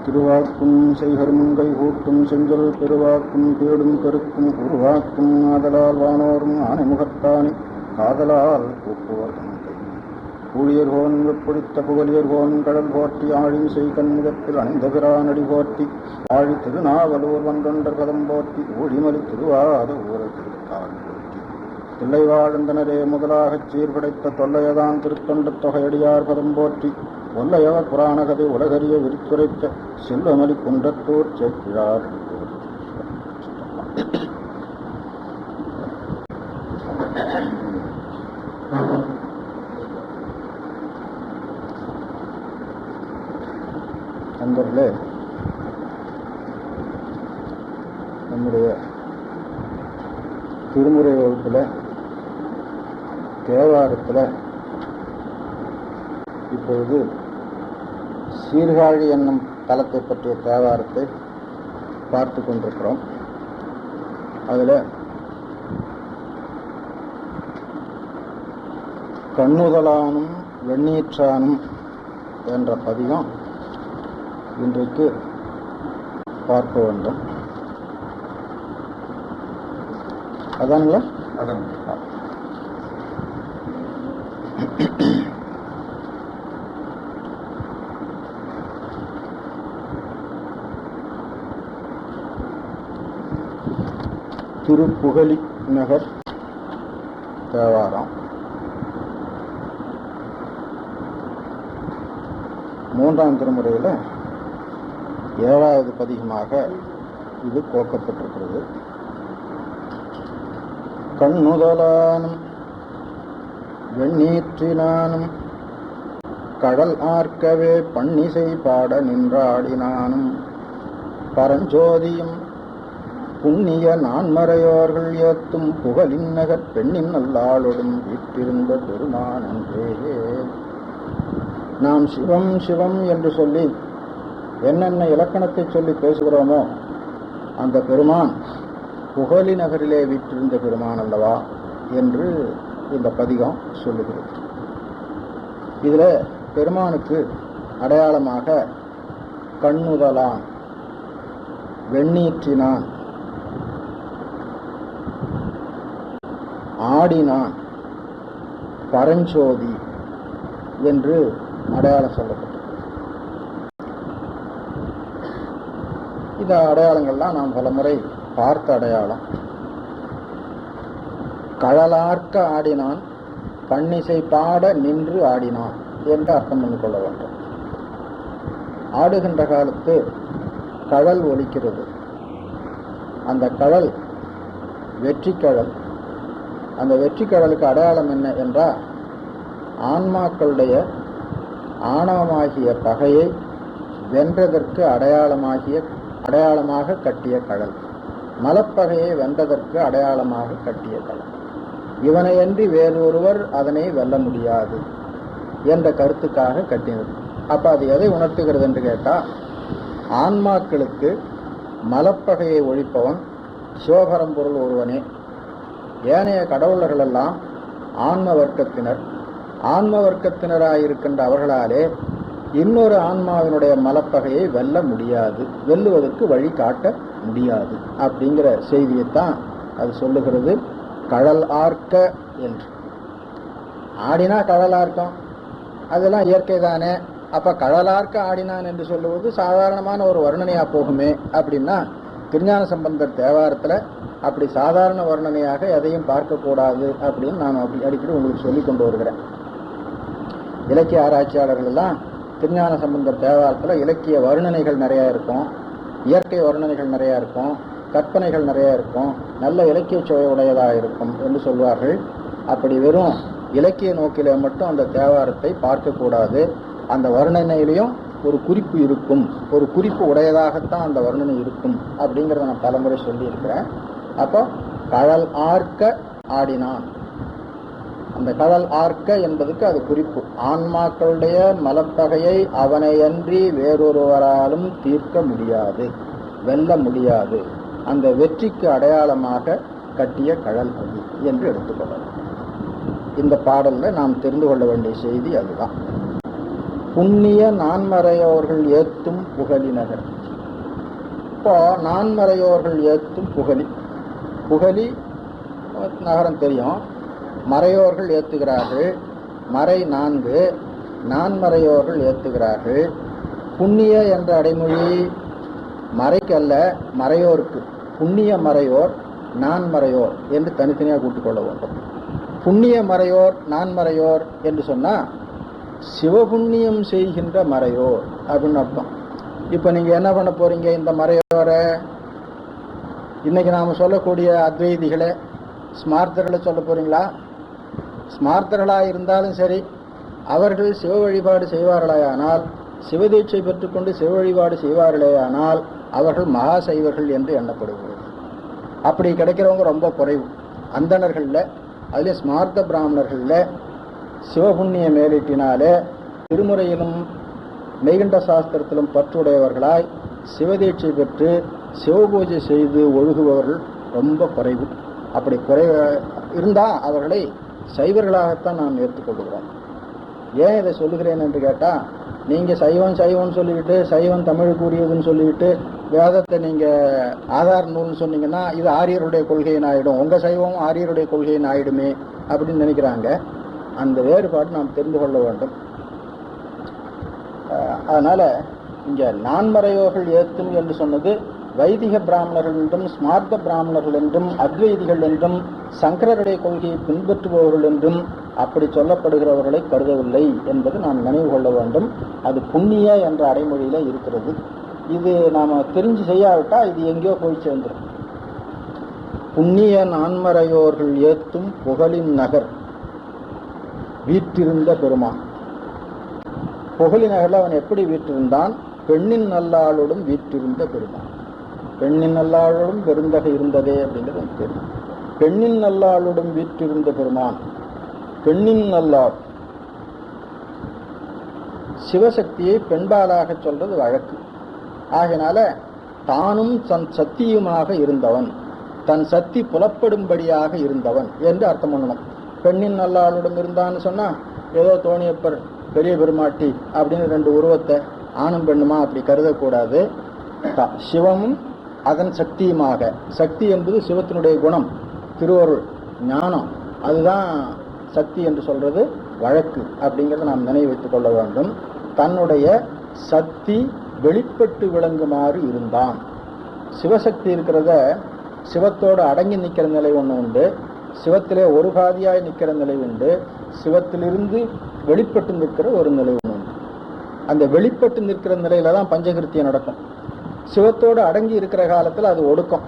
திருவாக்கும் செய்கருமங்கை கூட்டும் செஞ்சொல் பெருவாக்கும் பேடும் பெருக்கும் உருவாக்கும் ஆதலால் வானோரும் ஆனைமுகத்தானே காதலால் கூப்புவர் ஊழியர்கோன் வெப்பொழித்த புகழியர்கோன் கடல் போற்றி ஆழின் செய்கண் முகத்தில் அணிந்த பிரானடி போற்றி ஆழி திருநாவலூர் வன்றொண்டர் பதம் போற்றி ஊழிமலி திருவாத ஊரல் திருத்தாள் போற்றி தில்லை வாழ்ந்தனரே முதலாகச் சீர்படைத்த தொல்லையதான் திருத்தொண்ட தொகையடியார் பதம் போற்றி ஒல்லையவர் புராணகதை உலகறிய விரித்துரைத்த செல்வமலி குன்றத்தூர் சேக்கிழார் நண்பர்களே, நம்முடைய திருமுறை வகுப்பில் தேவாரத்தில் இப்பொழுது சீர்காழி என்னும் தலத்தை பற்றிய தேவாரத்தை பார்த்து கொண்டிருக்கிறோம். அதில் கண்ணுதலானும் வெண்ணீற்றானும் என்ற பதிகம் இன்றைக்கு பார்க்க வேண்டும். அதானுங்களா? அதான். திருப்புகழி நகர் தேவாரம் மூன்றாம் திருமுறையில் 7வது பதிகமாக இது கோக்கப்பட்டிருக்கிறது. கண்ணுதலானும் வெண்ணீற்றினானும் கடல் ஆர்க்கவே பன்னிசை பாட நின்றாடினானும் பரஞ்சோதியும் புண்ணிய நான்மறையோர்கள் ஏத்தும் புகழின் நகர் பெண்ணின் நல்லாளொடும் வீற்றிருந்த பெருமானன்றே. நாம் சிவம் சிவம் என்று சொல்லி என்னென்ன இலக்கணத்தை சொல்லி பேசுகிறோமோ அந்த பெருமான் புகழி நகரிலே வீற்றிருந்த பெருமான் அல்லவா என்று இந்த பதிகம் சொல்லுகிறது. இதில் பெருமானுக்கு அடையாளமாக கண்ணுதலான், வெண்ணீற்றினான், ஆடினான், பரஞ்சோதி என்று அடையாளம் சொல்லப்பட்டது. இந்த அடையாளங்கள்லாம் நாம் பலமுறை பார்த்த அடையாளம். கழலார்க்க ஆடினான், பன்னிசை பாட நின்று ஆடினான் என்று அர்த்தம் பண்ணிக்கொள்ள வேண்டும். ஆடுகின்ற காலத்து கழல் ஒலிக்கிறது. அந்த கழல் வெற்றி கழல். அந்த வெற்றி கழலுக்கு அடையாளம் என்ன என்றால் ஆன்மாக்களுடைய ஆணவமாகிய பகையை வென்றதற்கு அடையாளமாக கட்டிய கடல். மலப்பகையை வென்றதற்கு அடையாளமாக கட்டிய கடல். இவனையன்றி வேறொருவர் அதனை வெல்ல முடியாது என்ற கருத்துக்காக கட்டினது. அப்போ அது எதை உணர்த்துகிறது என்று கேட்டால், ஆன்மாக்களுக்கு மலப்பகையை ஒழிப்பவன் சிவபரம்பொருள் ஒருவனே. ஏனைய கடவுளர்களெல்லாம் ஆன்ம வர்க்கத்தினர். ஆன்ம வர்க்கத்தினராயிருக்கின்ற அவர்களாலே இன்னொரு ஆன்மாவினுடைய மலப்பகையை வெல்ல முடியாது, வெல்லுவதற்கு வழி காட்ட முடியாது அப்படிங்கிற செய்தியைத்தான் அது சொல்லுகிறது. கழல் ஆர்க்க என்று ஆடினா கழல் ஆர்க்கம், அதெல்லாம் இயற்கை தானே. அப்போ கழலார்க்க ஆடினான் என்று சொல்லுவது சாதாரணமான ஒரு வர்ணனையாக போகுமே அப்படின்னா, திருஞான சம்பந்தர் தேவாரத்தில் அப்படி சாதாரண வர்ணனையாக எதையும் பார்க்கக்கூடாது அப்படின்னு நான் அடிக்கடி உங்களுக்கு சொல்லி கொண்டு வருகிறேன். இலக்கிய ஆராய்ச்சியாளர்கள் எல்லாம் திருஞான சம்பந்தர் தேவாரத்தில் இலக்கிய வர்ணனைகள் நிறையா இருக்கும், இயற்கை வர்ணனைகள் நிறையா இருக்கும், கற்பனைகள் நிறையா இருக்கும், நல்ல இலக்கிய சுவை உடையதாக இருக்கும் என்று சொல்வார்கள். அப்படி வெறும் இலக்கிய நோக்கிலே மட்டும் அந்த தேவாரத்தை பார்க்கக்கூடாது. அந்த வர்ணனையிலையும் ஒரு குறிப்பு இருக்கும், ஒரு குறிப்பு உடையதாகத்தான் அந்த வர்ணனை இருக்கும் அப்படிங்கிறத நான் பலமுறை சொல்லியிருக்கிறேன். அப்போ கழல் ஆர்க்க ஆடினான், அந்த கடல் ஆர்க்க என்பதுக்கு அது குறிப்பு. ஆன்மாக்களுடைய மலப்பகையை அவனையன்றி வேறொருவராலும் தீர்க்க முடியாது, வெல்ல முடியாது. அந்த வெற்றிக்கு அடையாளமாக கட்டிய கழல் அது என்று எடுத்துக்கொள்ளலாம். இந்த பாடலில் நாம் தெரிந்து கொள்ள வேண்டிய செய்தி அதுதான். புண்ணிய நான்மறையோர்கள் ஏத்தும் புகழி நகர். இப்போ நான்மறையோர்கள் ஏத்தும் புகழி, புகழி நகரம் தெரியும். மறையோர்கள் ஏத்துகிறார்கள், மறை 4, நான்மறையோர்கள் ஏத்துகிறார்கள். புண்ணிய என்ற அடைமொழி மறைக்கு அல்ல, மறையோருக்கு. புண்ணிய மறையோர், நான்மறையோர் என்று தனித்தனியாக கூட்டிக் கொள்ள வேண்டும். புண்ணிய மறையோர் நான்மறையோர் என்று சொன்னா சிவபுண்ணியம் செய்கின்ற மறையோர் அப்படின்னு அர்த்தம். இப்ப நீங்க என்ன பண்ண போறீங்க? இந்த மறையோரை இன்னைக்கு நாம சொல்லக்கூடிய அத்வைதிகளை, ஸ்மார்த்தர்களை சொல்ல போறீங்களா? ஸ்மார்த்தர்களா இருந்தாலும் சரி, அவர்கள் சிவ வழிபாடு செய்வார்களேயானால், சிவதீட்சை பெற்றுக்கொண்டு சிவ வழிபாடு செய்வார்களேயானால் அவர்கள் மகா சைவர்கள் என்று எண்ணப்படுகிறது. அப்படி கிடைக்கிறவங்க ரொம்ப குறைவு. அந்தணர்களில், அதிலே ஸ்மார்த்த பிராமணர்களில் சிவபுண்ணிய மேலிட்டினாலே திருமுறையிலும் மெய்கண்ட சாஸ்திரத்திலும் பற்றுடையவர்களாய் சிவதீட்சை பெற்று சிவபூஜை செய்து ஒழுகுபவர்கள் ரொம்ப குறைவு. அப்படி குறைவு இருந்தால் அவர்களை சைவர்களாகத்தான் நாம் ஏற்றுக்கொள்கிறோம். ஏன் இதை சொல்லுகிறேன் என்று கேட்டால், நீங்கள் சைவம்னு சொல்லிக்கிட்டு, சைவம் தமிழுக்கு உரியதுன்னு சொல்லிக்கிட்டு வேதத்தை நீங்கள் ஆதார நூல்னு சொன்னீங்கன்னா இது ஆரியருடைய கொள்கையின் ஆகிடும், உங்கள் சைவம் ஆரியருடைய கொள்கையின் ஆகிடுமே அப்படின்னு நினைக்கிறாங்க. அந்த வேறுபாடு நாம் தெரிந்து கொள்ள வேண்டும். அதனால் இங்கே நான்மறையோர்கள் ஏத்தும் என்று சொன்னது வைதிக பிராமணர்கள் என்றும், ஸ்மார்த்த பிராமணர்கள் என்றும், அத்வைதிகள் என்றும், சங்கரருடைய கொள்கையை பின்பற்றுபவர்கள் என்றும் அப்படி சொல்லப்படுகிறவர்களை கருதவில்லை என்பது நாம் நினைவு கொள்ள வேண்டும். அது புண்ணிய என்ற அடைமொழியில இருக்கிறது. இது நாம் தெரிஞ்சு செய்யாவிட்டால் இது எங்கேயோ போய் சேர்ந்துடும். புண்ணிய நான்மறையோர்கள் ஏத்தும் புகழின் நகர் வீற்றிருந்த பெருமான். புகழி நகரில் அவன் எப்படி வீற்றிருந்தான்? பெண்ணின் நல்லாளோடும் வீற்றிருந்த பெருமான். பெண்ணின் நல்லாளோடும் பெருந்தகை இருந்ததே அப்படிங்கிறது எனக்கு தெரியும். பெண்ணின் நல்லாளோடும் வீற்றிருந்த பெருமான். பெண்ணின் நல்லாள் சிவசக்தியை பெண்பாலாக சொல்றது வழக்கு. ஆகையினால தானும் தன் சக்தியுமாக இருந்தவன், தன் சக்தி புலப்படும்படியாக இருந்தவன் என்று அர்த்தம் பண்ணணும். பெண்ணின் நல்லாளுடன் இருந்தான்னு சொன்னா ஏதோ தோணியப்பர் பெரிய பெருமாட்டி அப்படின்னு 2 உருவத்தை ஆணும் பெண்ணுமா அப்படி கருதக்கூடாது. சிவமும் அதன் சக்தியுமாக, சக்தி என்பது சிவத்தினுடைய குணம், திருவருள், ஞானம், அதுதான் சக்தி என்று சொல்றது வழக்கு அப்படிங்கிறத நாம் நினைவு வைத்துக் கொள்ள வேண்டும். தன்னுடைய சக்தி வெளிப்பட்டு விளங்குமாறு இருந்தான். சிவசக்தி இருக்கிறத சிவத்தோடு அடங்கி நிற்கிற நிலை ஒன்று உண்டு, சிவத்திலே ஒரு பாதியாய் நிற்கிற நிலை உண்டு, சிவத்திலிருந்து வெளிப்பட்டு நிற்கிற ஒரு நிலை ஒன்று உண்டு. அந்த வெளிப்பட்டு நிற்கிற நிலையில தான் பஞ்சகிருத்தியம் நடக்கும். சிவத்தோடு அடங்கி இருக்கிற காலத்தில் அது ஒடுக்கம்.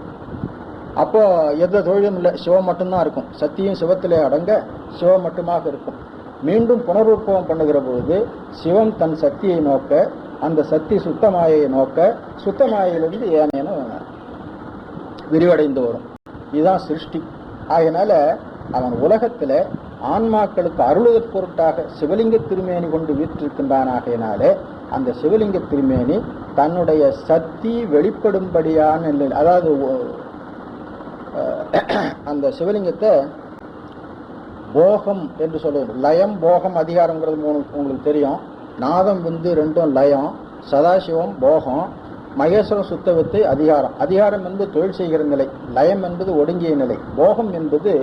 அப்போ எந்த தொழிலும் இல்லை, சிவம் மட்டும்தான் இருக்கும். சக்தியும் சிவத்திலே அடங்க சிவம் மட்டுமாக இருக்கும். மீண்டும் புனருற்பவம் பண்ணுகிற பொழுது சிவம் தன் சக்தியை நோக்க, அந்த சக்தி சுத்தமாயை நோக்க, சுத்தமாயிலிருந்து ஏனேன விரிவடைந்து வரும். இதுதான் சிருஷ்டி. ஆகையினால அவன் உலகத்தில் ஆன்மாக்களுக்கு அருளுதற் பொருட்டாக சிவலிங்க திருமேனி கொண்டு வீற்றிருக்கின்றான். ஆகையினாலே அந்த சிவலிங்க திருமேனி தன்னுடைய சக்தி வெளிப்படும்படியான நிலை, அதாவது அந்த சிவலிங்கத்தை போகம் என்று சொல்லுவது. லயம் போகம் அதிகாரங்கிறது 3 உங்களுக்கு தெரியும். நாதம் விந்து 2ம் லயம், சதாசிவம் போகம், மகேஸ்வரம் சுத்தவித்தை அதிகாரம். அதிகாரம் என்பது தொழில் செய்கிற நிலை, லயம் என்பது ஒடுங்கிய நிலை, போகம் என்பது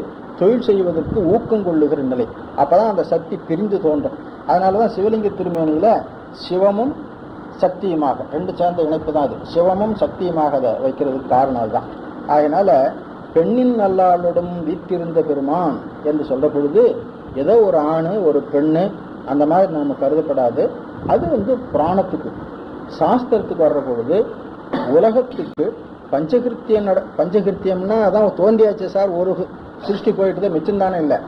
தொழில் செய்வதற்கு ஊக்கம் கொள்ளுகிற நிலை. அப்பதான் அந்த சக்தி பிரிந்து தோன்றும். அதனாலதான் சிவலிங்க திருமேனியில சிவமும் சக்தியுமாக 2 சேர்ந்த இணைப்பு தான் அது. சிவமும் சக்தியுமாக அதை வைக்கிறதுக்கு காரணம் அதுதான். அதனால பெண்ணின் நல்லாளுடன் வீற்றிருந்த பெருமான் என்று சொல்ற பொழுது ஏதோ ஒரு ஆணு ஒரு பெண்ணு அந்த மாதிரி நம்ம கருதப்படாது. அது புராணத்துக்கு சாஸ்திரத்துக்கு வர்ற பொழுது உலகத்துக்கு பஞ்சகிருத்தியம்னா அதான் தோன்றியாச்சு சார், ஒரு சிருஷ்டி போயிட்டு தான் மிச்சம்தானே இல்லை.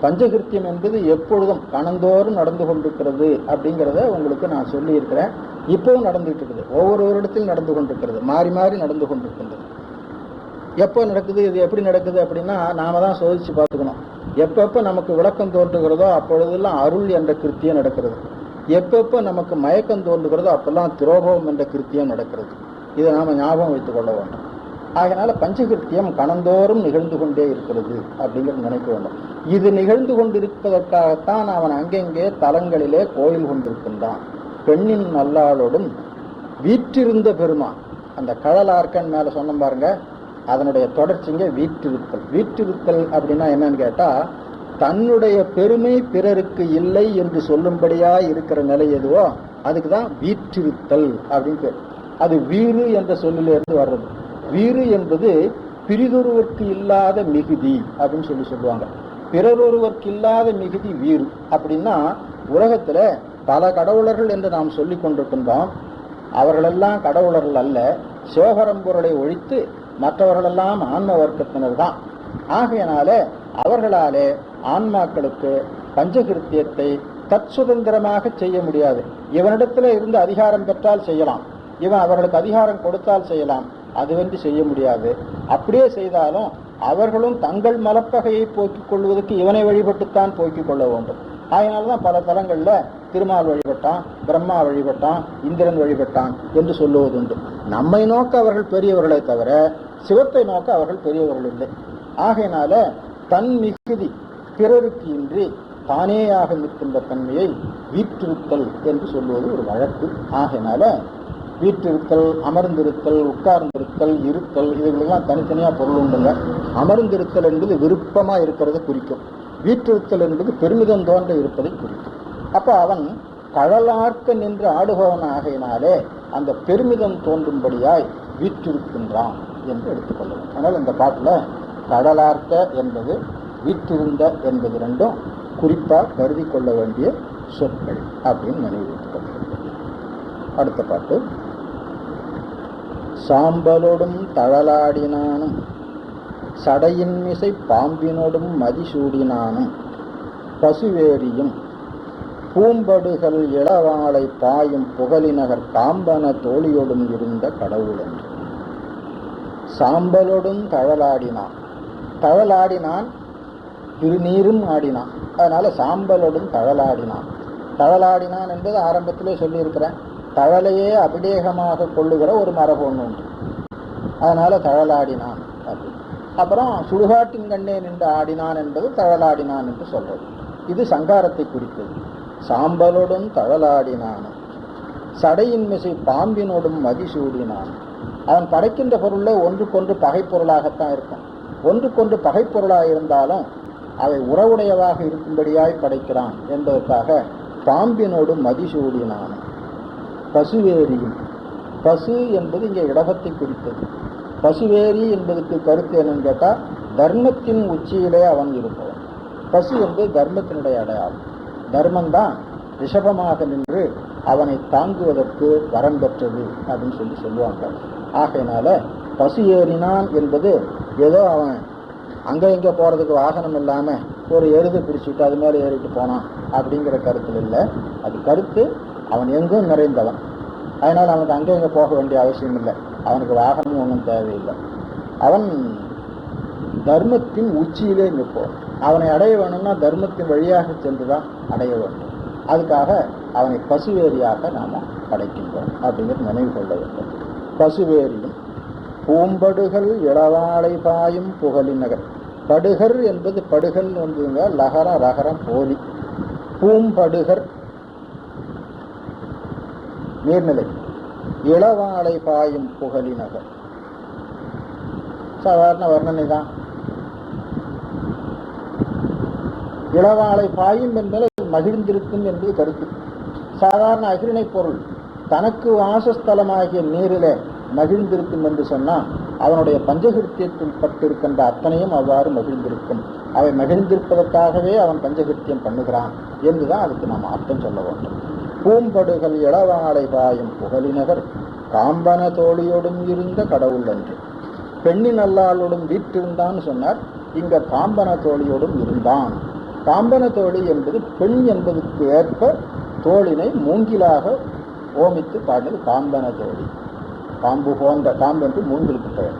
பஞ்சகிருத்தியம் என்பது எப்பொழுதும் கணந்தோறும் நடந்து கொண்டிருக்கிறது அப்படிங்கிறத உங்களுக்கு நான் சொல்லியிருக்கிறேன். இப்பவும் நடந்துட்டு இருக்குது, ஒவ்வொரு இடத்திலும் நடந்து கொண்டிருக்கிறது, மாறி மாறி நடந்து கொண்டிருக்கின்றது. எப்போ நடக்குது, இது எப்படி நடக்குது அப்படின்னா நாம தான் சோதிச்சு பார்த்துக்கணும். எப்பப்போ நமக்கு விளக்கம் தோன்றுகிறதோ அப்பொழுதெல்லாம் அருள் என்ற கிருத்தியம் நடக்கிறது. எப்பப்போ நமக்கு மயக்கம் தோன்றுகிறதோ அப்பெல்லாம் திரோபவம் என்ற கிருத்தியம் நடக்கிறது. இதை நாம ஞாபகம் வைத்துக் கொள்ள வேண்டும். ஆகையினால பஞ்சகிருத்தியம் கணந்தோறும் நிகழ்ந்து கொண்டே இருக்கிறது அப்படிங்கிறது நினைக்க வேண்டும். இது நிகழ்ந்து கொண்டிருப்பதற்காகத்தான் அவன் அங்கெங்கே தலங்களிலே கோயில் கொண்டிருக்கின்றான். பெண்ணின் நல்லாளோடும் வீற்றிருந்த பெருமான், அந்த கழலார்க்கன் மேல சொன்ன பாருங்க, அதனுடைய தொடர்ச்சிங்க வீற்றிருத்தல். வீற்றிருத்தல் அப்படின்னா என்னன்னு கேட்டா, தன்னுடைய பெருமை பிறருக்கு இல்லை என்று சொல்லும்படியா இருக்கிற நிலை எதுவோ அதுக்குதான் வீற்றிருத்தல் அப்படின்னு பேர். அது வீறு என்ற சொல்லிலிருந்து வர்றது. வீறு என்பது பிறிதொருவருக்கு இல்லாத மிகுதி அப்படின்னு சொல்லுவாங்க. பிறரொருவருக்கு இல்லாத மிகுதி வீறு. அப்படின்னா உலகத்துல பல கடவுளர்கள் என்று நாம் சொல்லி கொண்டிருக்கின்றோம். அவர்களெல்லாம் கடவுளர்கள் அல்ல. சிவபரம்பொருளை ஒழித்து மற்றவர்களெல்லாம் ஆன்ம வர்க்கத்தினர் தான். ஆகையினால அவர்களாலே ஆன்மாக்களுக்கு பஞ்சகிருத்தியத்தை தற்சுதந்திரமாக செய்ய முடியாது. இவனிடத்துல இருந்து அதிகாரம் பெற்றால் செய்யலாம், இவன் அவர்களுக்கு அதிகாரம் கொடுத்தால் செய்யலாம், அதுவென்று செய்ய முடியாது. அப்படியே செய்தாலும் அவர்களும் தங்கள் மலப்பகையை போக்கிக் கொள்வதற்கு இவனை வழிபட்டுத்தான் போக்கிக் கொள்ள வேண்டும். அதனால்தான் பல தலங்கள்ல திருமால் வழிபட்டான், பிரம்மா வழிபட்டான், இந்திரன் வழிபட்டான் என்று சொல்லுவதுண்டு. நம்மை நோக்க அவர்கள் பெரியவர்களை தவிர சிவத்தை நோக்க அவர்கள் பெரியவர்கள் இல்லை. ஆகையினால தன் மிகுதி பிறருக்கு இன்றி தானேயாக நிற்கின்ற தன்மையை வீற்றிருத்தல் என்று சொல்லுவது ஒரு வழக்கு. ஆகையினால வீற்றிருத்தல், அமர்ந்திருத்தல், உட்கார்ந்திருத்தல், இருத்தல், இதுகளெல்லாம் தனித்தனியா பொருள் உண்டுங்க. அமர்ந்திருத்தல் என்பது விருப்பமா இருக்கிறத குறிக்கும். வீற்றிருத்தல் என்பது பெருமிதம் தோன்ற இருப்பதை குறிக்கும். அப்ப அவன் கழலார்க்க நின்று ஆடுபவன் ஆகையினாலே அந்த பெருமிதம் தோன்றும்படியாய் வீற்றிருக்கின்றான் என்று எடுத்துக்கொள்ளலாம். அதனால் இந்த பாட்டுல கடலார்க்க என்பது வீற்றிருந்த என்பது ரெண்டும் குறிப்பாக கருதி கொள்ள வேண்டிய சொற்கள் அப்படின்னு நினைவுபடுத்தப்படுகிறது. அடுத்த பாட்டு, சாம்பலோடும் தழலாடினானும் சடையின் மிசை பாம்பினோடும் மதிசூடினானும் பசுவேரியும் பூம்படுகள் இளவாளை பாயும் புகழினகர் காம்பன தோழியோடும் இருந்த கடவுளன். சாம்பலோடும் தழலாடினான், தழலாடினான் திருநீரும் ஆடினான். அதனால சாம்பலோடும் தழலாடினான். தழலாடினான் என்பது ஆரம்பத்திலே சொல்லியிருக்கிறேன். தழலையே அபிடேகமாக கொள்ளுகிற ஒரு மரபு ஒன்று உண்டு. அதனால தழலாடினான். அப்புறம் சுடுகாட்டின் கண்ணே நின்று ஆடினான் என்பது தழலாடினான் என்று சொல்றது. இது சங்காரத்தை குறித்தது. சாம்பலோடும் தழலாடினானும் சடையின் மிசை பாம்பினோடும் மதிசூடினான். அவன் படைக்கின்ற பொருள்ல ஒன்றுக்கொன்று பகைப்பொருளாகத்தான் இருக்கும். ஒன்றுக்கொன்று பகைப்பொருளாக இருந்தாலும் அவை உறவுடையதாக இருக்கும்படியாய் படைக்கிறான் என்பதற்காக பாம்பினோடு மதிசூடினான். பசுவேரியும், பசு என்பது இங்கே இடகத்தை குறித்தது. பசுவேரி என்பதற்கு கருத்து என்னன்னு கேட்டால், தர்மத்தின் உச்சியிலே அவன் இருப்பவன். பசு என்பது தர்மத்தினுடைய அடையாளம். தர்மந்தான் ரிஷபமாக நின்று அவனை தாங்குவதற்கு வரம் பெற்றது அப்படின்னு சொல்லுவாங்க. ஆகையினால பசு ஏறினான் என்பது ஏதோ அவன் அங்கே இங்கே போகிறதுக்கு வாகனம் இல்லாமல் ஒரு எருது பிடிச்சிட்டு அது மேலே ஏறிட்டு போனான் அப்படிங்கிற கருத்தில் இல்லை. அது கருத்து அவன் எங்கும் நிறைந்தவன். அதனால் அவனுக்கு அங்கே இங்கே போக வேண்டிய அவசியம் இல்லை. அவனுக்கு வாகனம் ஒன்றும் தேவையில்லை. அவன் தர்மத்தின் உச்சியிலே நிற்போம். அவனை அடைய வேணும்னா தர்மத்தின் வழியாக சென்று தான் அடைய வேண்டும். அதுக்காக அவனை பசுவேரியாக நாம் படைக்கின்றோம் அப்படிங்கிறது நினைவு கொள்ள வேண்டும். பசுவேரியும் பூம்படுகள் இளவாளை பாயும் புகழினகர். படுகர் என்பது படுகல் வந்துங்க, லகர ரகரம் போலி. பூம்படுகர் நீர்நிலை, இளவாளை பாயும் புகழினகர் சாதாரண வர்ணனை தான். இளவாளை பாயும் என்பது மகிழ்ந்திருக்கும் என்பது கருத்து. சாதாரண அகிரிணை பொருள் தனக்கு வாசஸ்தலமாகிய நீரிலே மகிழ்ந்திருக்கும் என்று சொன்னால் அவனுடைய பஞ்சகிருத்தியத்தில் பட்டிருக்கின்ற அத்தனையும் அவ்வாறு மகிழ்ந்திருக்கும். அவை மகிழ்ந்திருப்பதற்காகவே அவன் பஞ்சகிருத்தியம் பண்ணுகிறான் என்றுதான் அதுக்கு நாம் அர்த்தம் சொல்ல வேண்டும். பூம்படுகள் இளவாளை பாயும் புகழினகர் காம்பன தோழியோடும் இருந்த கடவுள் என்று. பெண்ணின் அல்லாளோடும் வீற்றிருந்தான்னு சொன்னார். இங்க காம்பன தோழியோடும் இருந்தான். காம்பன தோழி என்பது பெண் என்பதற்கு ஏற்ப தோழினை மூங்கிலாக ஓமித்து பாடினது காம்பன தோழி. காம்பு போன்ற, காம்பு என்று மூங்கிலுக்கு பெயர்.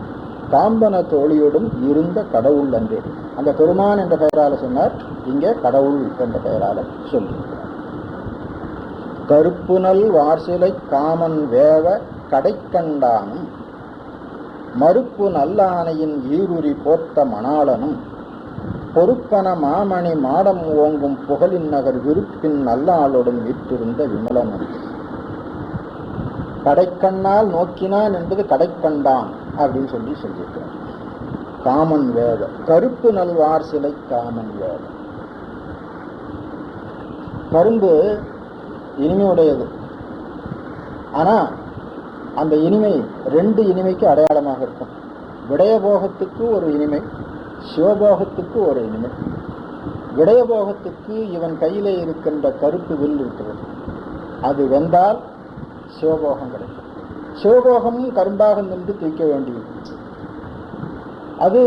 காம்பன தோழியோடும் இருந்த கடவுள் என்று அந்த பெருமான் என்ற பெயரால சொன்னார். இங்கே கடவுள் என்ற பெயரால சொல்லியிருக்கிறார். கருப்புனல் வார்சிலை காமன் வேவ கடைக்கண்டானும் மறுப்பு நல்ல ஆணையின் ஈருரி போர்த்த மணாளனும் பொறுப்பன மாமணி மாடம் ஓங்கும் புகழின் நகர் விருப்பின் நல்ல ஆளோடும் வீற்றிருந்த விமலனும். கடைக்கண்ணால் நோக்கினான் என்பது கடைக்கண்டான் அப்படின்னு சொல்லியிருக்கிறார். காமன் வேத கருப்பு நல்வார் சிலை காமன் வேத. கரும்பு இனிமையுடையது. ஆனா அந்த இனிமை ரெண்டு இனிமைக்கு அடையாளமாக இருக்கும். விடயபோகத்துக்கு ஒரு இனிமை, சிவபோகத்துக்கு ஒரு இனிமை. விடயபோகத்துக்கு இவன் கையிலே இருக்கின்ற கருப்பு வில் இருக்கிறது. அது வெந்தால் சிவபோகம் கிடைக்கும். சிவபோகமும் கரும்பாக நின்று தூக்க வேண்டியது. அது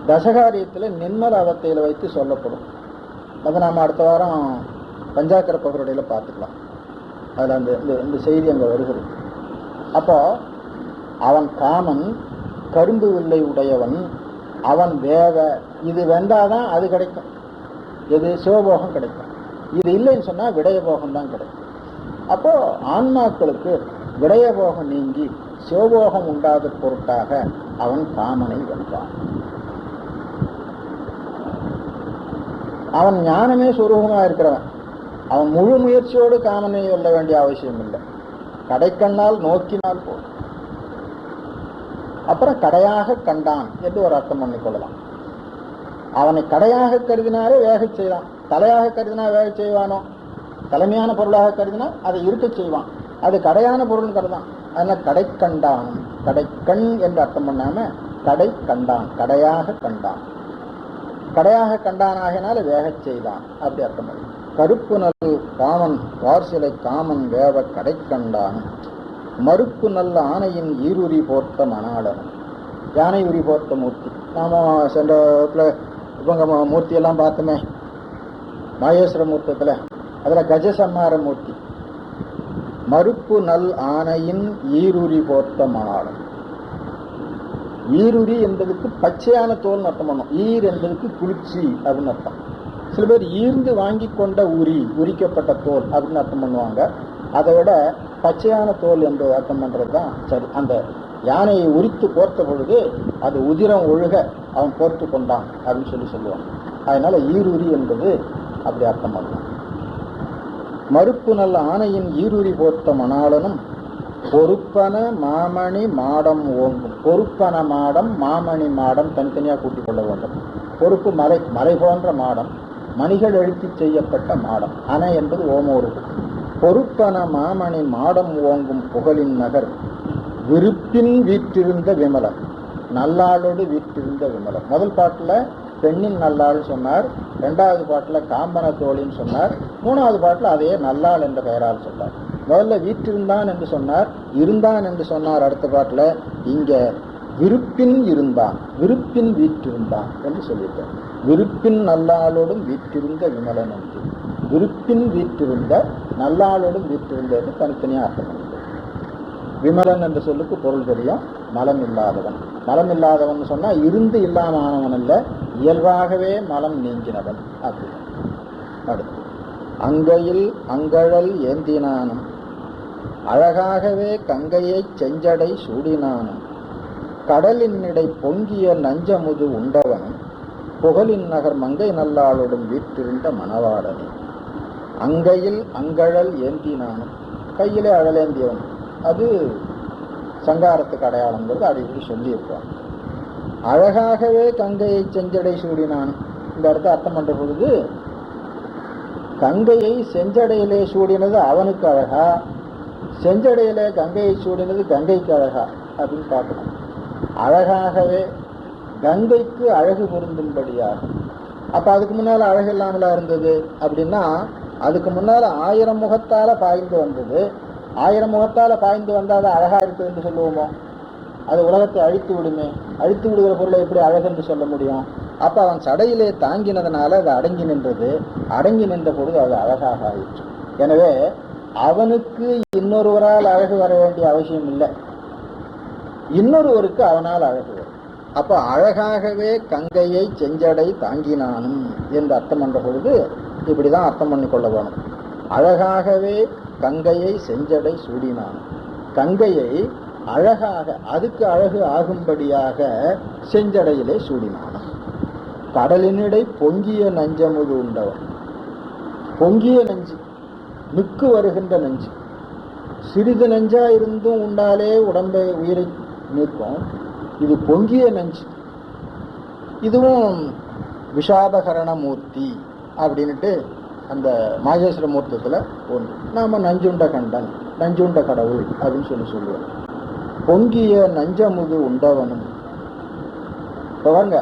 தசகாரியத்தில் நிர்மல அவத்தையில் வைத்து சொல்லப்படும். அதை நாம் அடுத்த வாரம் பஞ்சாக்கர பகருடையில் பார்த்துக்கலாம். அதில் அந்த இந்த செய்தி அங்கே வருகிறது. அப்போ அவன் காமன், கரும்பு வில்லை உடையவன், அவன் வேத. இது வெந்தாதான் அது கிடைக்கும். இது சிவபோகம் கிடைக்கும். இது இல்லைன்னு சொன்னால் விடயபோகம் தான் கிடைக்கும். அப்போ ஆன்மாக்களுக்கு விடயபோகம் நீங்கி சிவபோகம் உண்டாத பொருட்டாக அவன் காமனை வென்றான். அவன் ஞானமே சுரூபமாக இருக்கிறவன். அவன் முழு முயற்சியோடு காமனை வெல்ல வேண்டிய அவசியம் இல்லை. கடைக்கண்ணால் நோக்கினால் போதும். அப்புறம் கடையாக கண்டான் என்று ஒரு அர்த்தம் பண்ணிக்கொள்ளலாம். அவனை கடையாக கருதினாரே வேக செய்வான். தலையாக கருதினா வேக செய்வானோ? தலைமையான பொருளாக கருதினா அதை இருக்க செய்வான். அது கடையான பொருள் கருதான். அதனால் கடை கண்டான், கடைக்கண் என்று அர்த்தம் பண்ணாம கடை கண்டான், கடையாக கண்டான். கடையாக கண்டானாகினால வேக செய்தான் அப்படி அர்த்தம் பண்ணி. கருப்பு நல் காமன் வார்சிலை காமன் வேவ கடை கண்டான் மறுப்பு நல்ல ஆணையின் ஈருரி போர்த்த மணாளன். யானை உரி போர்த்த மூர்த்தி. நாம சென்ற இவங்க மூர்த்தியெல்லாம் பார்த்தோமே மகேஸ்வர மூர்த்தத்தில். அதில் கஜசம்மார மூர்த்தி. மறுப்பு நல் ஆணையின் ஈருரி போர்த்த மணாளன். ஈருரி என்பதுக்கு பச்சையான தோல் அர்த்தம் பண்ணும். ஈர் என்பதுக்கு குளிர்ச்சி அப்படின்னு அர்த்தம். சில பேர் ஈர்ந்து வாங்கி கொண்ட உரிக்கப்பட்ட தோல் அப்படின்னு அர்த்தம் பண்ணுவாங்க. அதை விட பச்சையான தோல் என்று அர்த்தம் பண்றது தான் சரி. அந்த யானையை உரித்து போர்த்த பொழுது அது உதிரம் ஒழுக அவன் போர்த்து கொண்டான் அப்படின்னு சொல்லுவான். அதனால ஈருரி என்பது அப்படி அர்த்தம் பண்ணலாம். மறுப்பு நல்ல ஆணையின் ஈருரி போர்த்த மணாளனும் பொறுப்பன மாமணி மாடம் ஓங்கும். பொறுப்பன மாடம், மாமணி மாடம் தனித்தனியாக கூட்டிக் கொள்ள வேண்டும். பொறுப்பு மலை, மலை போன்ற மாடம், மணிகள் எழுத்தி செய்யப்பட்ட மாடம். அணை என்பது ஓமோருக்கு. பொறுப்பன மாமணி மாடம் ஓங்கும் புகழின் நகர் விருப்பின் வீற்றிருந்த விமலன். நல்லாளோடு வீற்றிருந்த விமலன். முதல் பாட்டில் பெண்ணின் நல்லாள் சொன்னார். இரண்டாவது பாட்டில் காம்பன தோழின்னு சொன்னார். மூணாவது பாட்டில் அதையே நல்லாள் என்ற பெயரால் சொன்னார். முதல்ல வீற்றிருந்தான் என்று சொன்னார், இருந்தான் என்று சொன்னார். அடுத்த பாட்டில் இங்க விருப்பின் இருந்தான், விருப்பின் வீற்றிருந்தான் என்று சொல்லிட்டார். விருப்பின் நல்லாளோடும் வீற்றிருந்த விமலன் என்று. விருப்பின் வீற்றிருந்த, நல்லாளோடும் வீற்றிருந்த என்று தனித்தனியாக அர்த்தம் பண்ணிட்டார். விமலன் என்ற சொல்லுக்கு பொருள் தெரியும். மலம் இல்லாதவன். மலம் இல்லாதவன் சொன்னா இருந்து இல்லாமவன் அல்ல, இயல்பாகவே மலம் நீங்கினவன் அப்படி. அடுத்து அங்கையில் அங்கழல் ஏந்தினானும் அழகாகவே கங்கையை செஞ்சடை சூடினானும் கடலின்னிடை பொங்கிய நஞ்சமுது உண்டவனும் புகழின் நகர் மங்கை நல்லாளோடும் வீற்றிருந்த மணவாளனே. அங்கையில் அங்கழல் ஏந்தினானும், கையிலே அழலேந்தியவன். அது சங்காரத்துக்கு அடையாளங்கிறது அடிக்கடி சொல்லியிருப்பான். அழகாகவே கங்கையை செஞ்சடை சூடினான். இந்த இடத்த அர்த்தம் பண்ற பொழுது கங்கையை செஞ்சடையிலே சூடினது அவனுக்கு அழகா, செஞ்சடையிலே கங்கையை சூடினது கங்கைக்கு அழகா அப்படின்னு பார்க்கணும். அழகாகவே கங்கைக்கு அழகு பொருந்தும்படியாக. அப்ப அதுக்கு முன்னால அழகு இல்லாமலா இருந்தது அப்படின்னா, அதுக்கு முன்னால 1000 முகத்தால பாய்ந்து வந்தது. 1000 முகத்தால பாய்ந்து வந்தால் அழகா இருக்கு என்று சொல்லுவோமோ? அது உலகத்தை அழித்து விடுமே. அழித்து விடுகிற பொருளை எப்படி அழகு என்று சொல்ல முடியும்? அப்ப அவன் சடையிலே தாங்கினதுனால அது அடங்கி நின்றது. அடங்கி நின்ற பொழுது அது அழகாக ஆயிற்று. எனவே அவனுக்கு இன்னொருவரால் அழகு வர வேண்டிய அவசியம் இல்லை, இன்னொருவருக்கு அவனால் அழகு வரும். அப்ப அழகாகவே கங்கையை செஞ்சடை தாங்கினானும் என்று அர்த்தம் பண்ற பொழுது இப்படிதான் அர்த்தம் பண்ணிக்கொள்ள வேணும். அழகாகவே கங்கையை செஞ்சடை சூடினான். கங்கையை அழகாக அதுக்கு அழகு ஆகும்படியாக செஞ்சடையிலே சூடினானாம். கடலினிடை பொங்கிய நஞ்சமுது உண்டவன். பொங்கிய நஞ்சு, மிக்கு வருகின்ற நஞ்சு. சிறிது நஞ்சா இருந்தும் உண்டாலே உடம்பை உயிரை நிற்கும். இது பொங்கிய நஞ்சு. இதுவும் விஷாபகரண மூர்த்தி அப்படின்ட்டு அந்த மாகேஸ்வர மூர்த்தத்தில் ஒன்று. நாம நஞ்சுண்ட கண்டன், நஞ்சுண்ட கடவுள் அப்படின்னு சொல்லுவோம். பொங்கிய நஞ்சமுது உண்டவனும். பாருங்க,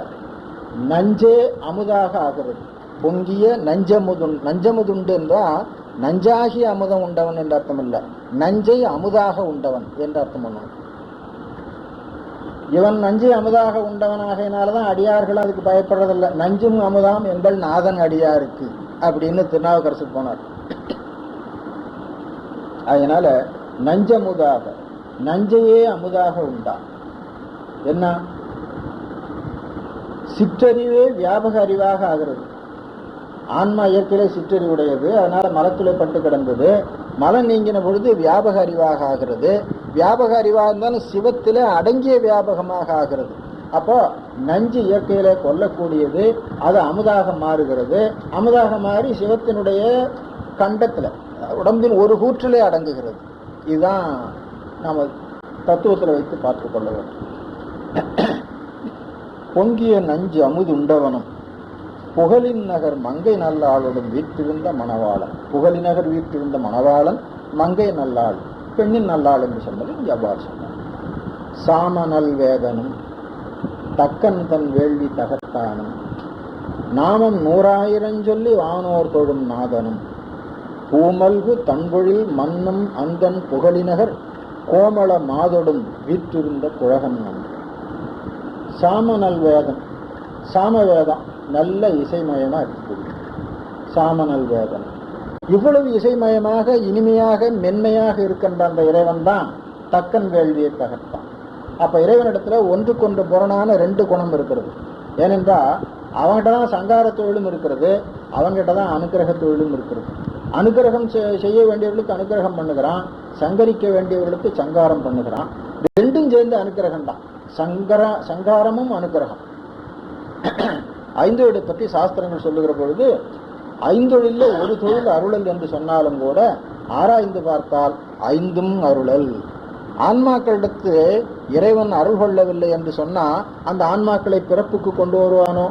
நஞ்சே அமுதாக ஆகிறது. பொங்கிய நஞ்சமுதுண்டு என்றால் நஞ்சாகி அமுதம் உண்டவன் என்ற அர்த்தம் இல்லை, நஞ்சை அமுதாக உண்டவன் என்ற அர்த்தம் பண்ணுவோம். இவன் நஞ்சை அமுதாக உண்டவன் ஆகையினாலதான் அடியார்கள் அதுக்கு பயப்படுறதில்லை. நஞ்சும் அமுதாம் எங்கள் நாதன் அடியாருக்கு அப்படின்னு திருநாவுக்கரசர் போனார். அதனால நஞ்சமுதாக, நஞ்சையே அமுதாக உண்டா. என்ன சிற்றறிவே வியாபக அறிவாக ஆகிறது. ஆன்மா இயற்கையிலே சிற்றறிவுடையது, அதனால மலத்திலே பட்டு கிடந்தது. மலம் நீங்கின பொழுது வியாபக அறிவாக ஆகிறது. வியாபக அறிவாக இருந்தாலும் சிவத்திலே அடங்கிய வியாபகமாக ஆகிறது. அப்போ நஞ்சு இயற்கையிலே கொல்லக்கூடியது, அது அமுதாக மாறுகிறது. அமுதாக மாறி சிவத்தினுடைய கண்டத்துல, உடம்பின் ஒரு கூற்றிலே அடங்குகிறது. இதுதான் நாம தத்துவத்தில் வைத்து பார்த்து கொள்ள வேண்டும். பொங்கிய நஞ்சு அமுது உண்டவனும் புகழின் நகர் மங்கை நல்லாளுடன் வீற்றிருந்த மணவாளன். புகழி நகர் வீற்றிருந்த மணவாளன் மங்கை நல்லாள், பெண்ணின் நல்லாள் என்று சொன்னது எவ்வாறு சொன்னார். சாம நல் வேதனும் தக்கன் தன் வேள்வி தகத்தானும் நாமம் 100,000 சொல்லி வானோர் தொழும் நாதனும் பூமல்கு தன்பொழில் மன்னும் அங்கன் புகழிநகர் கோமள மாதொடும் வீற்றிருந்த குழகன் நன்று. சாமநல் வேதம், சாமவேதம் நல்ல இசைமயமா இருக்கக்கூடிய சாமநல் வேதம். இவ்வளவு இசைமயமாக இனிமையாக மென்மையாக இருக்கின்ற அந்த இறைவன் தான் தக்கன் வேள்வியை தகர்த்தான். அப்ப இறைவனிடத்துல ஒன்றுக்கொன்று புறனான 2 குணம் இருக்கிறது. ஏனென்றால் அவன்கிட்ட தான் சங்கார தொழிலும் இருக்கிறது, அவன்கிட்ட தான் அனுக்கிரக தொழிலும் இருக்கிறது. அனுக்கிரகம் செய்ய வேண்டியவர்களுக்கு அனுக்கிரகம் பண்ணுகிறான், சங்கரிக்க வேண்டியவர்களுக்கு சங்காரம் பண்ணுகிறான். 2ம் சேர்ந்து அனுக்கிரகம் தான். சங்காரமும் அனுக்கிரகம். ஐந்தொழிலை பற்றி சாஸ்திரங்கள் சொல்லுகிற பொழுது 5 ஒரு தொழில் அருளல் என்று சொன்னாலும் கூட ஆராய்ந்து பார்த்தால் 5ம் அருளல். ஆன்மாக்களிடத்து இறைவன் அருள் கொள்ளவில்லை என்று சொன்னா அந்த ஆன்மாக்களை பிறப்புக்கு கொண்டு வருவானோ?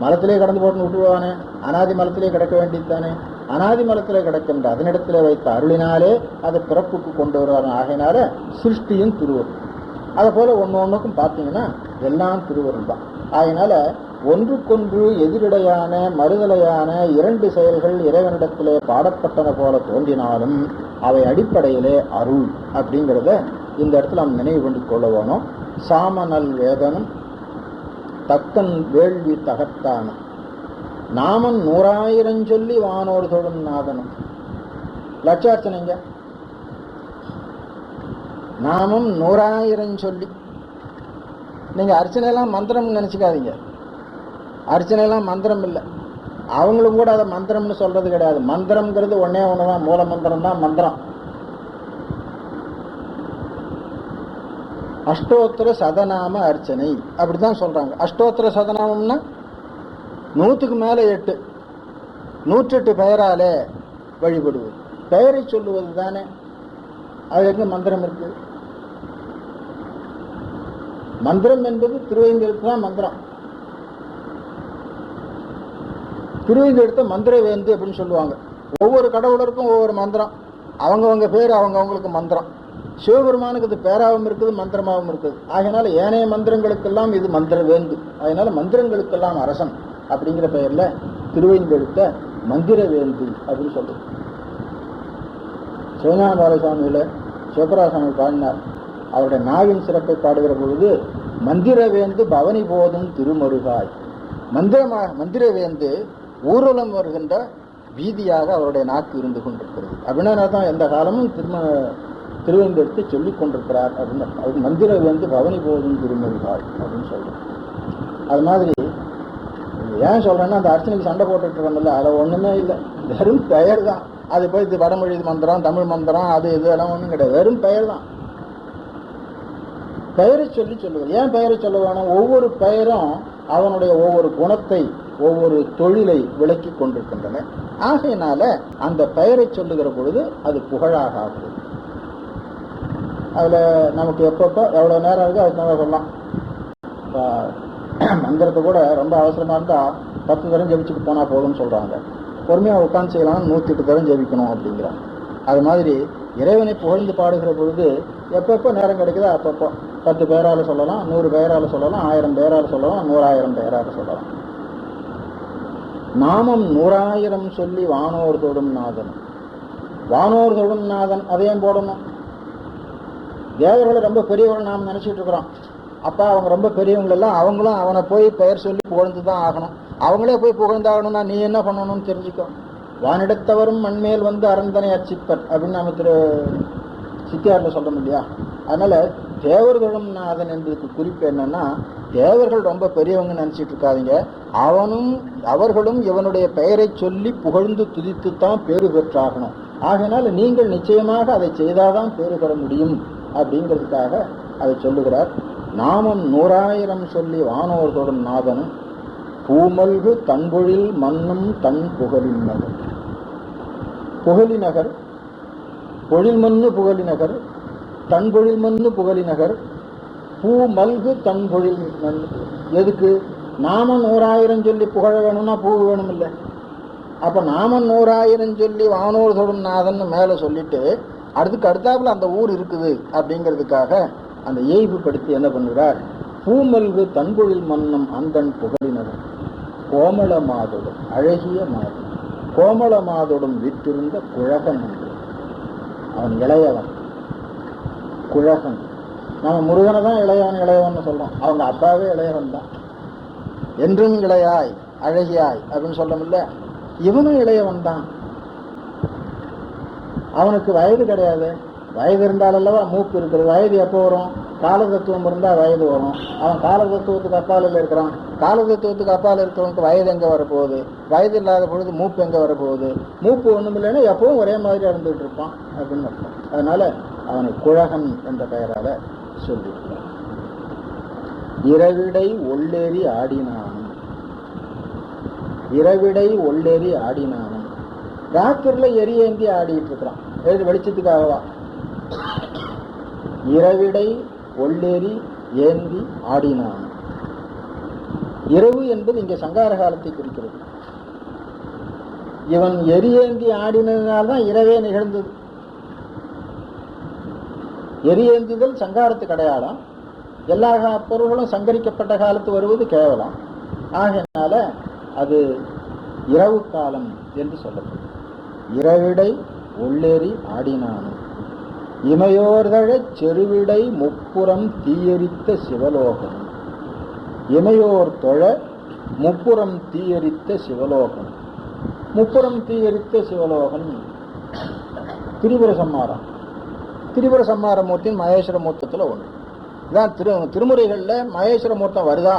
மலத்திலே கடந்து போட்டு விட்டுருவானே? அனாதி மலத்திலே கிடக்க வேண்டியதானே? அனாதி மலத்திலே கிடக்கின்ற அதனிடத்திலே வைத்த அருளினாலே அதை பிறப்புக்கு கொண்டு வருவானோ? ஆகையினால சிருஷ்டியும் திருவருள். அதை போல ஒன்றுக்கும் பார்த்தீங்கன்னா எல்லாம் திருவருள் தான். ஆகையினால ஒன்றுக்கொன்று எதிரிடையான மறுதலையான 2 செயல்கள் இறைவனிடத்திலே பாடப்பட்டன போல தோன்றினாலும் அவை அடிப்படையிலே அருள் அப்படிங்கிறத இந்த இடத்துல நாம் நினைவு கொண்டு கொள்ள வேணும். சாமநல் வேதனும் தக்கன் வேள்வி தகர்த்தானும் நாமன் 100,000 சொல்லி வானோர் தொழும் நாதனும். லட்சார்ச்சனைங்க, நாமம் 100,000 சொல்லி. நீங்க அர்ச்சனையெல்லாம் மந்திரம் நினைச்சுக்காதீங்க. அர்ச்சனையெல்லாம் மந்திரம் இல்லை. அவங்களும் கூட அதை மந்திரம்னு சொல்றது கிடையாது. மந்திரம்ங்கிறது ஒன்னே ஒண்ணுதான், மூல மந்திரம் தான் மந்திரம். அஷ்டோத்திர சதநாம அர்ச்சனை அப்படித்தான் சொல்றாங்க. அஷ்டோத்திர சதநாமம்னா 100க்கு மேல 8, 108 பெயராலே வழிபடுவது. பெயரை சொல்லுவது தானே. அது எங்க மந்திரம் இருக்கு? மந்திரம் என்பது திருவைந்தெழுத்து தான் மந்திரம். திருவைந்தெழுத்த மந்திர வேந்து அப்படின்னு சொல்லுவாங்க. ஒவ்வொரு கடவுளருக்கும் ஒவ்வொரு மந்திரம், அவங்கவங்க பேர் அவங்கவுங்களுக்கு மந்திரம். சிவபெருமானுக்கு இது பேராகவும் இருக்குது, மந்திரமாகவும் இருக்குது. ஆகையினால ஏனைய மந்திரங்களுக்கெல்லாம் இது மந்திர வேந்து. அதனால மந்திரங்களுக்கெல்லாம் அரசன் அப்படிங்கிற பெயர்ல திருவைந்தெழுத்த மந்திர வேந்து அப்படின்னு சொல்றது. சிவஞான பாலசுவாமியில சிவபராசாமி பாடினார். அவருடைய நாவின் சிறப்பை பாடுகிற பொழுது மந்திரவேந்து பவனி போதும் திருமருகாய். மந்திரவேந்து ஊர்வலம் வருகின்ற வீதியாக அவருடைய நாக்கு இருந்து கொண்டிருக்கிறது. அப்படின்னா தான் எந்த காலமும் திருவெந்தெடுத்து சொல்லிக் கொண்டிருக்கிறார் அப்படின்னு. அது மந்திரவேந்து பவனி போதும் திருமருகாய் அப்படின்னு சொல்றோம். அது மாதிரி ஏன் சொல்றேன்னா, அந்த அர்ச்சனைக்கு சண்டை போட்டுட்டு இருக்கோம்ல, அதில் ஒண்ணுமே இல்லை, வெறும் பெயர் தான். அது போய் இது வடமொழி மந்திரம், தமிழ் மந்திரம், அது இது எல்லாம் ஒன்றும் கிடையாது, வெறும் பெயர் தான். பெயரை சொல்லி சொல்லுவது. ஏன் பெயரை சொல்ல வேணும்? ஒவ்வொரு பெயரும் அவனுடைய ஒவ்வொரு குணத்தை, ஒவ்வொரு தொழிலை விளக்கி கொண்டிருக்கின்றன. ஆகையினால அந்த பெயரை சொல்லுகிற பொழுது அது புகழாக ஆகுது. அதுல நமக்கு எப்பப்போ எவ்வளவு நேரம் இருக்கு அதுக்கு நம்ம சொல்லலாம். மந்திரத்தை கூட ரொம்ப அவசரமா இருந்தா 10 தரம் ஜெபிச்சுட்டு போனா போதும்னு சொல்றாங்க. பொறுமையா உட்காந்து செய்யலாம், 108 தரம் ஜெபிக்கணும் அப்படிங்கிறாங்க. அது மாதிரி இறைவனை புகழ்ந்து பாடுகிற பொழுது எப்பப்போ நேரம் கிடைக்குதோ அப்பப்போ 10 பேரால சொல்லலாம், 100 பேரால சொல்லலாம், 1000 பேரால சொல்லலாம், 100,000 பேரால சொல்லலாம். நாமம் 100,000 சொல்லி வானோர் தொடும் நாதன். வானோர் தொடும் நாதன் அதையும் போடணும். தேவர்களை ரொம்ப பெரியவர்கள் நாம் நினைச்சிட்டு இருக்கிறோம். அப்பா அவங்க ரொம்ப பெரியவங்க எல்லாம், அவங்களும் அவனை போய் பெயர் சொல்லி புகழ்ந்து தான் ஆகணும். அவங்களே போய் புகழ்ந்தாகணும்னா நீ என்ன பண்ணணும்னு தெரிஞ்சுக்கோ. வானிடத்தவரும் மண்மேல் வந்து அரண்தனை அச்சிப்பர் அப்படின்னு நம்ம சித்தியார்ல சொல்றோம் இல்லையா? அதனால தேவர்களும் நாதன் என்பதுக்கு குறிப்பு என்னன்னா, தேவர்கள் ரொம்ப பெரியவங்க நினைச்சிட்டு இருக்காதீங்க. அவர்களும் இவனுடைய பெயரை சொல்லி புகழ்ந்து துதித்துத்தான் பேறு பெற்றாகணும். ஆகையினால நீங்கள் நிச்சயமாக அதை செய்தாதான் பேறு பெற முடியும் அப்படிங்கிறதுக்காக அதை சொல்லுகிறார். நாமம் 100,000 சொல்லி வானோர் தொடும் நாதனும் பூமல்கு தன்பொழில் மண்ணும் தன் புகழின் நகர். புகழி நகர், பொழில் மண்ணு புகழி நகர், தன்பொழில் மண்ணு புகழி நகர், பூ மல்கு தன்பொழில் மண். எதுக்கு? நாமம் 100,000 சொல்லி புகழ வேணும்னா பூ வேணும் இல்லை? அப்ப நாமம் 100,000 சொல்லி வானோர் தொடும் நாதன்னு மேல சொல்லிட்டு அதுக்கு அடுத்தாப்புல அந்த ஊர் இருக்குது அப்படிங்கிறதுக்காக அந்த ஏய்வு படுத்தி என்ன பண்ணுகிறார்? பூமல்கு தன்பொழில் மன்னம் அந்தன் புகழினவர் கோமள மாதோடும், அழகிய மாதம், கோமள மாதோடும் விற்றிருந்த குழகன் என்று. அவன் இளையவன், குழகன். நம்ம முருகனை தான் இளையவன் சொல்றோம். அவங்க அப்பாவே இளையவன் தான். என்றும் இளையாய் அழகியாய் அப்படின்னு சொல்லமில்ல, இவனும் இளையவன் தான். அவனுக்கு வயது கிடையாது. வயது இருந்தாலல்லவா மூப்பு இருக்கிறது. வயது எப்போ வரும்? கால தத்துவம் இருந்தால் வயது வரும். அவன் கால தத்துவத்துக்கு அப்பாலில் இருக்கிறான். கால தத்துவத்துக்கு அப்பால் இருக்கிறவனுக்கு வயது எங்கே வரப்போகுது? வயது இல்லாத பொழுது மூப்பு எங்கே வரப்போகுது? மூப்பு ஒன்றும் இல்லைன்னா எப்பவும் ஒரே மாதிரி இருந்துகிட்டு இருப்பான் அப்படின்னு அர்த்தம். அதனால அவனை குழகன் என்ற பெயரால சொல்லியிருக்கிறான். இரவிடை ஒள்ளேறி ஆடினானும், இரவிடை ஒள்ளேறி ஆடினானும். ராத்திரில எரியேந்தி ஆடிட்டு இருக்கிறான். வெளிச்சத்துக்காகவா? இரவிடை ஒள்ளேறி ஏந்தி ஆடினான். இரவு என்பது இங்கே சங்கார காலத்தை குறிக்கிறது. இவன் எரியேந்தி ஆடினதுனால்தான் இரவே நிகழ்ந்தது. எரியேந்துதல் சங்காரத்துக்கு அடையாளம். எல்லா பொருள்களும் சங்கரிக்கப்பட்ட காலத்து வருவது கேவலம். ஆகையினால அது இரவு காலம் என்று சொல்லப்படும். இரவிடை ஒள்ளேறி ஆடினானும் இமையோர்தழச் செருவிடை முப்புறம் தீயரித்த சிவலோகம். இமையோர் தொழ முப்புறம் தீயரித்த சிவலோகம். முப்புறம் தீயரித்த சிவலோகம் திரிபுர சம்மாரம். திரிபுர சம்மார மூர்த்தியின் மகேஸ்வர மூர்த்தத்தில் ஒன்று. இதான் திருமுறைகளில் மகேஸ்வர மூர்த்தம் வருதா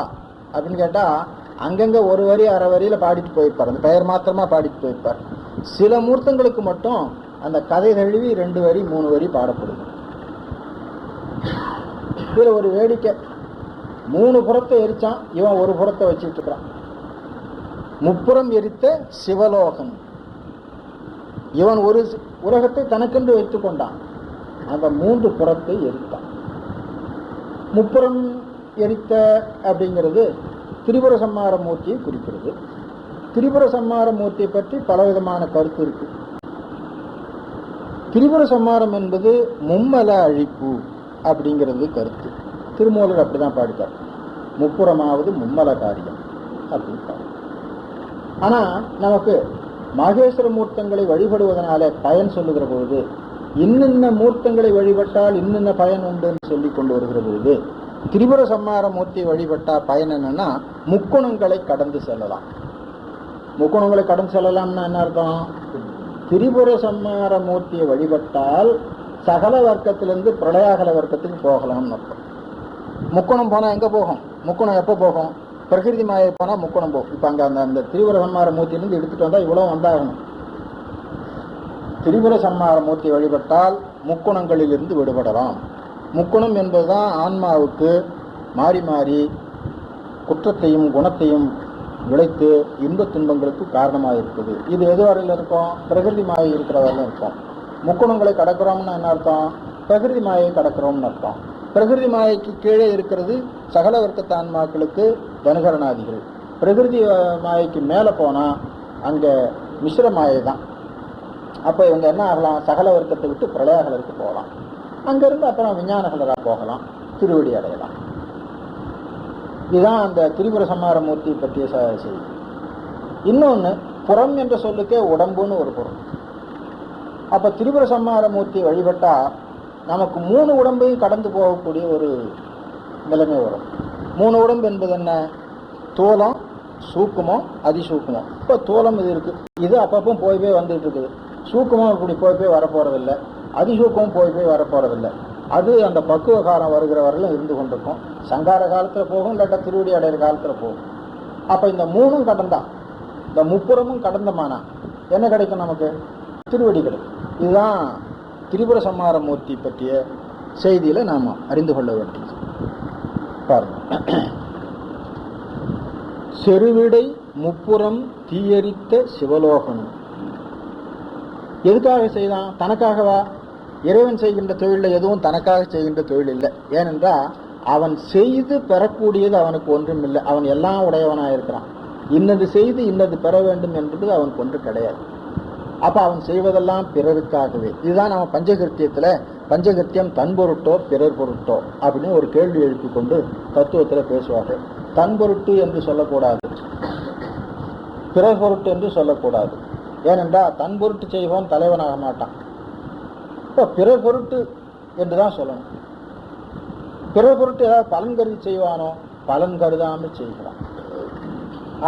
அப்படின்னு கேட்டால் அங்கங்கே ஒரு வரி அரை வரியில் பாடிட்டு போயிருப்பார். அந்த பெயர் மாத்திரமா பாடிட்டு போயிருப்பார். சில மூர்த்தங்களுக்கு மட்டும் அந்த கதை தழுவி 2 வரி 3 வரி பாடப்படுது. இதுல ஒரு வேடிக்கை, 3 புறத்தை எரிச்சான், இவன் ஒரு புறத்தை வச்சுட்டு இருக்கிறான். முப்புறம் எரித்த சிவலோகம். இவன் ஒரு உலகத்தை தனக்கென்று வைத்துக் கொண்டான். அந்த 3 புறத்தை எரித்தான். முப்புறம் எரித்த அப்படிங்கிறது திரிபுர சம்மார மூர்த்தியை குறிக்கிறது. திரிபுர சம்மார மூர்த்தியை பற்றி பலவிதமான கருத்து இருக்கு. திரிபுர சம்மாரம் என்பது மும்மல அழிப்பு அப்படிங்கிறது கருத்து. திருமூலர் அப்படிதான் பாடிட்டார். முப்புறமாவது மும்மல காரியம் அப்படின்னு. ஆனா நமக்கு மகேஸ்வர மூர்த்தங்களை வழிபடுவதனால பயன் சொல்லுகிற பொழுது, இன்னின்ன மூர்த்தங்களை வழிபட்டால் இன்னின்ன பயன் உண்டுன்னு சொல்லி கொண்டு வருகிற பொழுது, திரிபுர சம்மார மூர்த்தியை வழிபட்டா பயன் என்னன்னா முக்குணங்களை கடந்து செல்லலாம். முக்குணங்களை கடந்து செல்லலாம்னா என்ன அர்த்தம்? திரிபுர சம்மார மூர்த்தியை வழிபட்டால் சகல வர்க்கத்திலிருந்து பிரளயாகல வர்க்கத்துக்கு போகலாம்னு அர்த்தம். முக்குணம் போனா எங்க போகும்? முக்குணம் எப்போ போகும்? பிரகிருதி மாயை போனா முக்குணம் போகும். இப்ப அங்க அந்த திரிபுர சம்மார மூர்த்தியிலிருந்து எடுத்துட்டு வந்தா இவ்வளவு வந்தாகணும். திரிபுர சம்மார மூர்த்தியை வழிபட்டால் முக்குணங்களில் இருந்து விடுபடலாம். முக்குணம் என்பதுதான் ஆன்மாவுக்கு மாறி மாறி குற்றத்தையும் குணத்தையும் விளைத்து இன்பத் துன்பங்களுக்கு காரணமாக இருக்குது. இது எது வரையில் இருக்கும்? பிரகிருதி மாயை இருக்கிற வரையிலும் இருக்கும். முக்குணங்களை கடக்கிறோம்னு என்ன அர்த்தம்? பிரகிருதி மாயை கடக்கிறோம்னு அர்த்தம். பிரகிருதி மாயைக்கு கீழே இருக்கிறது சகல வர்க்கத்த ஆன்மாக்களுக்கு தனுகரணாதிகள். பிரகிருதி மாயைக்கு மேலே போனால் அங்கே மிஸ்ர மாயை தான். அப்போ இவங்க என்ன ஆகலாம்? சகல வர்க்கத்தை விட்டு பிரளயகலருக்கு போகலாம். அங்கேருந்து அப்புறம் விஞ்ஞானகலராக போகலாம், திருவடி அடையலாம். இதுதான் அந்த திரிபுர சம்ஹார மூர்த்தி பற்றிய செய்தி. இன்னொன்று, புறம் என்ற சொல்லுக்கே உடம்புன்னு ஒரு பொருள். அப்போ திரிபுர சம்ஹார மூர்த்தி வழிபட்டால் நமக்கு 3 உடம்பையும் கடந்து போகக்கூடிய ஒரு நிலைமை வரும். 3 உடம்பு என்பது என்ன? தூலம், சூக்குமம், அதிசூக்குமம். இப்போ தூலம் இது இருக்குது, இது அப்பப்போ போய் வந்துட்டு இருக்குது. சூக்குமம் இப்படி போய் வரப்போறதில்லை, அதிசூக்கமும் போய் வரப்போறதில்லை. அது அந்த பக்குவ காலம் வருகிற வரையிலும் இருந்து கொண்டிருக்கும். சங்கார காலத்தில் போகும், இல்லாட்டா திருவடி அடைகிற காலத்தில் போகும். அப்போ இந்த 3ம் கடந்தான், இந்த முப்புறமும் கடந்தமானா என்ன கிடைக்கும்? நமக்கு திருவடி கிடைக்கும். இதுதான் திரிபுர சம்ஹார மூர்த்தி பற்றிய செய்தியில் நாம் அறிந்து கொள்ள வேண்டியது. பாருங்க, செருவிடை முப்புறம் தீயரித்த சிவலோகனும் எதுக்காக செய்தான்? தனக்காகவா? இறைவன் செய்கின்ற தொழிலில் எதுவும் தனக்காக செய்கின்ற தொழில் இல்லை. ஏனென்றால் அவன் செய்து பெறக்கூடியது அவனுக்கு ஒன்றும் இல்லை. அவன் எல்லாம் உடையவனாக இருக்கிறான். இன்னது செய்து இன்னது பெற வேண்டும் என்பது அவனுக்கு ஒன்று கிடையாது. அப்போ அவன் செய்வதெல்லாம் பிறருக்காகவே. இதுதான் நம்ம பஞ்சகிருத்தியத்தில், பஞ்சகிருத்தியம் தன் பொருட்டோ பிறர் பொருட்டோ அப்படின்னு ஒரு கேள்வி எழுப்பி கொண்டு தத்துவத்தில் பேசுவார்கள். தன் பொருட்டு என்று சொல்லக்கூடாது, பிறர் பொருட்டு என்று சொல்லக்கூடாது. ஏனென்றால் தன் பொருட்டு செய்வோன் தலைவனாக மாட்டான். இப்போ பிறர் பொருட்டு என்று தான் சொல்லணும். பிறர் பொருட்டு ஏதாவது பலன் கருதி செய்வானோ, பலன் கருதாமல் செய்கிறான்.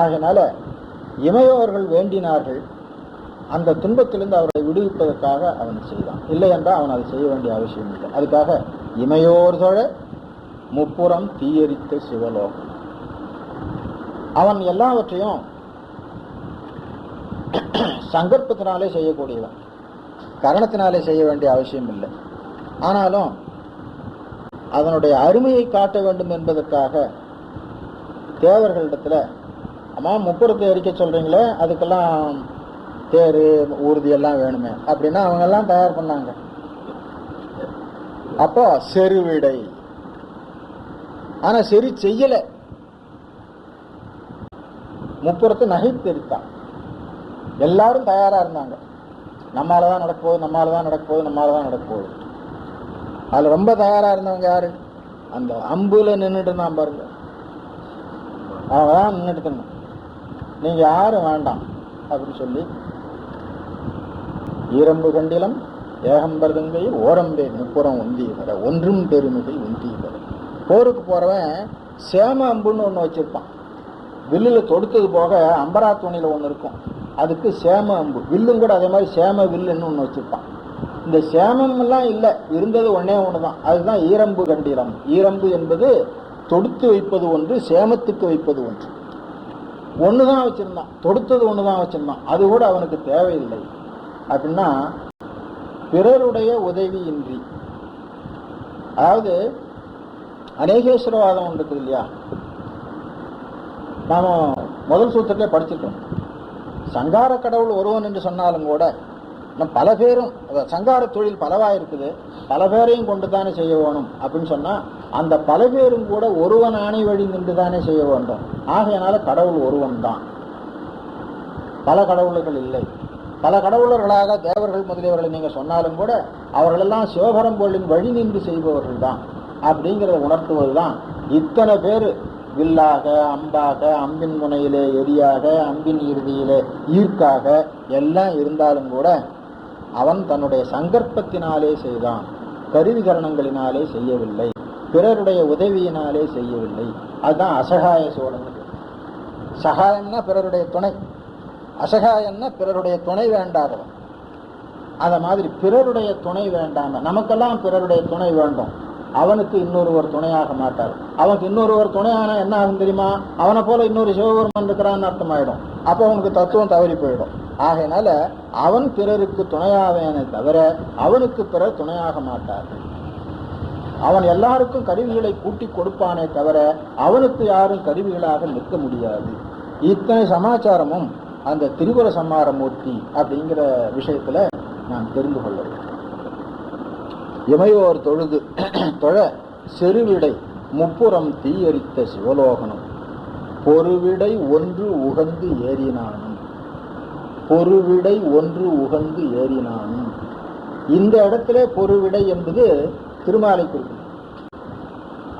ஆகையினால இமையோர்கள் வேண்டினார்கள், அந்த துன்பத்திலிருந்து அவரை விடுவிப்பதற்காக அவன் செய்தான். இல்லை என்றால் அவன் அதை செய்ய வேண்டிய அவசியம் இல்லை. அதுக்காக இமையோர்தொழ முப்புறம் தீயரித்த சிவலோகம். அவன் எல்லாவற்றையும் சங்கற்பத்தினாலே செய்யக்கூடியவன், கரணத்தினாலே செய்ய வேண்டிய அவசியம் இல்லை. ஆனாலும் அதனுடைய அருமையை காட்ட வேண்டும் என்பதற்காக தேவர்களிடத்தில், அம்மா முப்புறத்தை எரிக்க சொல்றீங்களே, அதுக்கெல்லாம் தேர் ஊர்தி எல்லாம் வேணுமே அப்படின்னா அவங்கெல்லாம் தயார் பண்ணாங்க. அப்போ செருவிடை, ஆனா சரி செய்யல. முப்புறத்தை நகைத்தெரித்தான். எல்லாரும் தயாரா இருந்தாங்க. நம்மளாலதான் நடக்க போகுது, நம்மளாலதான் நடக்க போகுது, நம்மளாலதான் நடக்க போகுது. அதுல ரொம்ப தயாரா இருந்தவங்க யாரு? அந்த அம்புல நின்றுட்டு இருந்தான் பாருங்க, அவன் நின்றுட்டு இருந்தான். நீங்க யாரும் வேண்டாம் அப்படின்னு சொல்லி, ஈரம்பு கண்டிலம் ஏகம்பர்தங்கையில் ஓரம்பே முப்புறம் ஒந்தி வர ஒன்றும் பெருமிகை ஒந்தி வர. போருக்கு போறவன் சேம அம்புன்னு ஒன்று வச்சிருப்பான். வில்லுல தொடுத்தது போக அம்பரா துணியில ஒன்று இருக்கும், அதுக்கு சேம அம்பு. வில்லும் கூட அதே மாதிரி சேம வில்லுன்னு ஒன்று வச்சிருப்பான். இந்த சேமம் எல்லாம் இல்லை, இருந்தது ஒன்னே ஒன்று தான், அதுதான் ஈரம்பு கண்டிலம். ஈரம்பு என்பது தொடுத்து வைப்பது ஒன்று, சேமத்துக்கு வைப்பது ஒன்று. ஒன்று தான் வச்சிருந்தான், தொடுத்தது ஒன்று தான் வச்சிருந்தான். அது கூட அவனுக்கு தேவையில்லை. அப்படின்னா பிறருடைய உதவியின்றி, அதாவது அநேகேஸ்வரவாதம் ஒன்று இருக்குது இல்லையா? நாம முதல் சூத்திரத்திலே படிச்சிருக்கோம். சங்கார கடவுள் ஒருவன் என்று சொன்னாலும் கூட பல பேரும், சங்கார தொழில் பலவா இருக்குது, பல பேரையும் கொண்டு தானே செய்ய வேணும் அப்படின்னு சொன்னா, அந்த பல பேரும் கூட ஒருவன் ஆணை வழி நின்று தானே செய்ய வேண்டும். ஆகையினால கடவுள் ஒருவன் தான், பல கடவுளர்கள் இல்லை. பல கடவுளர்களாக தேவர்கள் முதலியவர்களை நீங்க சொன்னாலும் கூட அவர்களெல்லாம் சிவபரம்பொருளின் வழி நின்று செய்பவர்கள் தான் அப்படிங்கிறத உணர்த்துவதுதான். இத்தனை பேர் வில்லாக, அம்பாக, அம்பின் முனையிலே எரியாக, அம்பின் இறுதியிலே ஈர்க்காக எல்லாம் இருந்தாலும் கூட அவன் தன்னுடைய சங்கற்பத்தினாலே செய்தான், கருவிகரணங்களினாலே செய்யவில்லை, பிறருடைய உதவியினாலே செய்யவில்லை. அதுதான் அசகாய சோழன். சகாயம்னா பிறருடைய துணை, அசகாயம்னா பிறருடைய துணை வேண்டாதவன். அத மாதிரி பிறருடைய துணை வேண்டாம, நமக்கெல்லாம் பிறருடைய துணை வேண்டும், அவனுக்கு இன்னொருவர் துணையாக மாட்டார். அவனுக்கு இன்னொருவர் துணையானா என்ன ஆகும் தெரியுமா? அவனை போல இன்னொரு சிவபெருமான் இருக்கிறான்னு அர்த்தமாயிடும். அப்போ அவனுக்கு தத்துவம் தவறி போயிடும். ஆகையினால அவன் பிறருக்கு துணையாவேனே தவிர அவனுக்கு பிறர் துணையாக மாட்டார்கள். அவன் எல்லாருக்கும் கருவிகளை கூட்டி கொடுப்பானே தவிர அவனுக்கு யாரும் கருவிகளாக நிற்க முடியாது. இத்தனை சமாச்சாரமும் அந்த திரிபுர சம்மாரமூர்த்தி அப்படிங்கிற விஷயத்துல நான் தெரிந்து கொள்ள வேண்டும். இமையோர் தொழுது தொழ செருவிடை முப்புறம் தீயரித்த சிவலோகனும் பொருவிடை ஒன்று உகந்து ஏறினானும். பொருவிடை ஒன்று உகந்து ஏறினானும். இந்த இடத்துல பொருவிடை என்பது திருமாலை குறிக்கும்.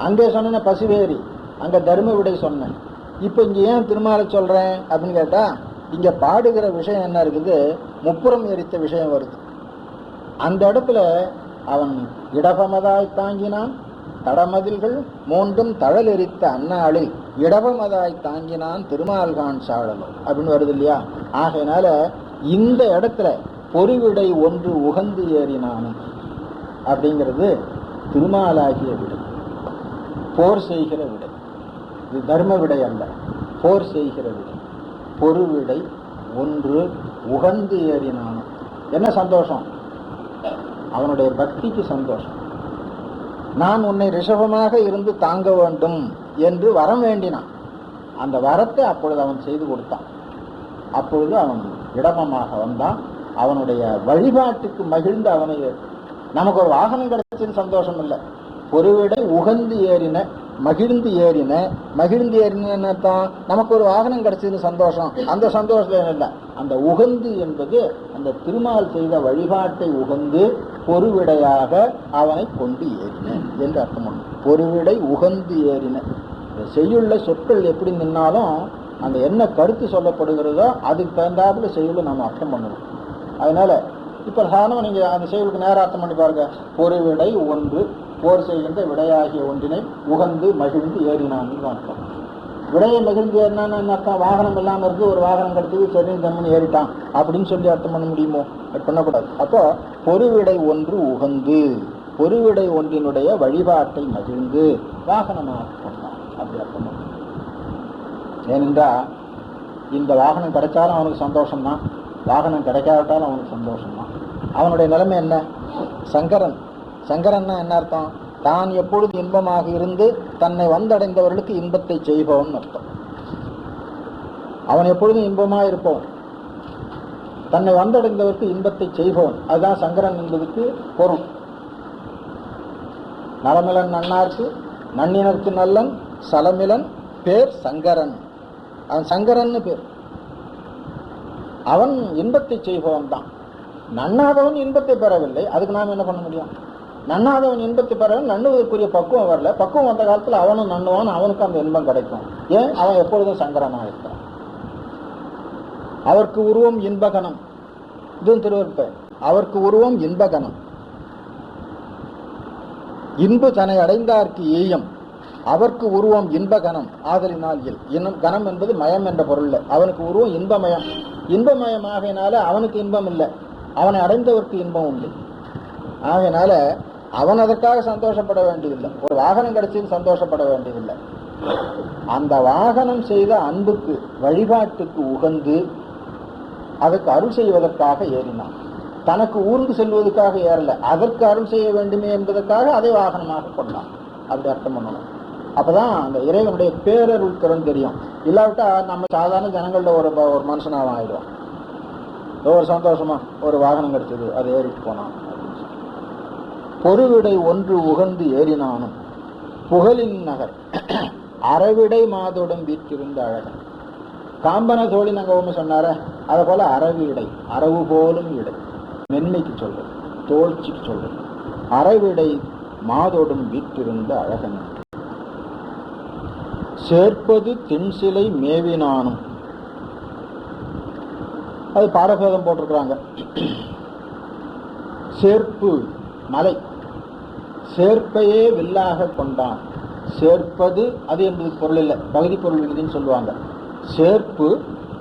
அங்கே சொன்ன பசுவேரி, அங்க தர்ம விடை சொன்னேன். இப்ப இங்க ஏன் திருமாலை சொல்றேன் அப்படின்னு கேட்டா, இங்க பாடுகிற விஷயம் என்ன இருக்குது, முப்புறம் எரித்த விஷயம் வருது. அந்த இடத்துல அவன் இடபமதாய் தாங்கினான் தடமதில்கள் மூன்றும் தழல் எரித்த அந்நாளில் இடபமதாய் தாங்கினான் திருமால்கான் சாழலும் அப்படின்னு வருது இல்லையா. ஆகையினால இந்த இடத்துல பொருவிடை ஒன்று உகந்து ஏறினானும் அப்படிங்கிறது திருமாலாகிய விடை, போர் செய்கிற விடை. இது தர்ம விடை அல்ல, போர் செய்கிற விடை. பொருவிடை ஒன்று உகந்து ஏறினானும். என்ன சந்தோஷம்? அவனுடைய பக்திக்கு சந்தோஷம். நான் உன்னை ரிஷபமாக இருந்து தாங்க வேண்டும் என்று வரம் வேண்டினான். அந்த வரத்தை அப்பொழுது அவன் செய்து கொடுத்தான். அப்பொழுது அவன் இடமமாக வந்தான். அவனுடைய வழிபாட்டுக்கு மகிழ்ந்து அவனை நமக்கு ஒரு வாகனம் கிடைச்சதுன்னு சந்தோஷம் இல்லை. பொருவிடை உகந்து ஏறின, மகிழ்ந்து ஏறின. மகிழ்ந்து ஏறின தான் நமக்கு ஒரு வாகனம் கிடைச்சதுன்னு சந்தோஷம். அந்த சந்தோஷம் இல்லை. அந்த உகந்து என்பது அந்த திருமால் செய்த வழிபாட்டை உகந்து பொருவிடையாக அவனை கொண்டு ஏறின என்று அர்த்தம் பண்ணும். பொருவிடை உகந்து ஏறின. செய்யுள்ள சொற்கள் எப்படி நின்னாலும் அந்த என்ன கருத்து சொல்லப்படுகிறதோ அதுக்கு தகுந்தாப்புல செய்யுள்ள நம்ம அர்த்தம் பண்ணணும். அதனால இப்ப சாதாரண நீங்க அந்த செய்யுளுக்கு நேரம் அர்த்தம் பண்ணி பாருங்க. பொருவிடை ஒன்று, போர் செய்கின்ற விடையாகிய ஒன்றினை உகந்து மகிழ்ந்து ஏறினான்னு அர்த்தம். விடையை மகிழ்ந்து ஏறினான்னு என்ன அர்த்தம்? வாகனம் இல்லாம இருக்கு, ஒரு வாகனம் கிடைச்சது, சரி தம்மன் ஏறிட்டான் அப்படின்னு சொல்லி அர்த்தம் பண்ண முடியுமோ? பண்ணக்கூடாது. அப்போ பொருவிடை ஒன்று உகந்து, பொருவிடை ஒன்றினுடைய வழிபாட்டை மகிழ்ந்து வாகனமாக கொண்டான் அப்படி அர்த்தம் பண்ண. ஏனென்றா இந்த வாகனம் கிடைச்சாலும் அவனுக்கு சந்தோஷம்தான், வாகனம் கிடைக்காவிட்டாலும் அவனுக்கு சந்தோஷம்தான். அவனுடைய நிலைமை என்ன? சங்கரன். சங்கரன்னா என்ன அர்த்தம்? தான் எப்பொழுது இன்பமாக இருந்து தன்னை வந்தடைந்தவர்களுக்கு இன்பத்தை செய்பவன் அர்த்தம். அவன் எப்பொழுதும் இன்பமாக இருப்பவன், தன்னை வந்தடைந்தவருக்கு இன்பத்தை செய்பவன். அதுதான் சங்கரன் என்பதற்கு பொருள். நலமிலன் நன்னார்க்கு நன்னினருக்கு நல்லன் சலமிலன் பேர் சங்கரன். அவன் சங்கரன்னு பேர். அவன் இன்பத்தை செய்பவன் தான். நன்னாதவன் இன்பத்தை பெறவில்லை, அதுக்கு நாம் என்ன பண்ண முடியும்? நன்னாதவன் இன்பத்தை பெறவன் நண்ணுவதற்குரிய பக்குவம் வரல. பக்குவம் வந்த காலத்தில் அவனும் நண்ணுவான், அவனுக்கு அந்த இன்பம் கிடைக்கும். ஏன்? அவன் எப்பொழுதும் சங்கரனாக இருக்கிறான். அவருக்கு உருவம் இன்பகணம். இதுவும் திருவருட்ப. அவருக்கு உருவம் இன்பகணம். இன்பு தன்னை அடைந்தார்க்கு ஈயம். அவருக்கு உருவம் இன்பகணம் ஆதலினால் இன்னும் கணம் என்பது மயம் என்ற பொருள். அவனுக்கு உருவம் இன்பமயம். இன்பமயம் ஆகையினால அவனுக்கு இன்பம் இல்லை, அவனை அடைந்தவருக்கு இன்பம் உண்டு. ஆகையினால அவன் அதற்காக சந்தோஷப்பட வேண்டியதில்லை. ஒரு வாகனம் கிடைச்சது சந்தோஷப்பட வேண்டியதில்லை. அந்த வாகனம் செய்த அன்புக்கு வழிபாட்டுக்கு உகந்து அதற்கு அருள் செய்வதற்காக ஏறினான். தனக்கு ஊர்ந்து செல்வதற்காக ஏறல, அதற்கு அருள் செய்ய வேண்டுமே என்பதற்காக அதை வாகனமாக கொண்டான். அப்படி அர்த்தம் பண்ணணும். அப்பதான் அந்த இறைவனுடைய பேரருள் திறன் தெரியும். இல்லாவிட்டா நம்ம சாதாரண ஜனங்கள்ல ஒரு மனுஷனாக ஆயிடுவோம். ஒரு சந்தோஷமா ஒரு வாகனம் கிடைச்சது, அதை ஏறிட்டு போனான். பொருவிடை ஒன்று உகந்து ஏறினானும் புகழின் நகர் அறவிடை மாதோடும் வீற்றிருந்த அழகன். காம்பன தோழி நாங்க ஒண்ணு சொன்னார, அதை போல அறவிடை, அரவு போலும் இடை, மென்மைக்கு சொல்றது, தோழ்ச்சிக்கு சொல்றது. அறவிடை மாதோடும் வீற்றிருந்த அழகன் சேர்ப்பது தென்சிலை மேவினானும். அது பாரபேதம் போட்டிருக்கிறாங்க. சேர்ப்பு மலை, சேர்ப்பையே வில்லாக கொண்டான். சேர்ப்பது அது என்பது பொருள் இல்லை, பகுதி பொருள் விகுதின்னு சொல்லுவாங்க. சேர்ப்பு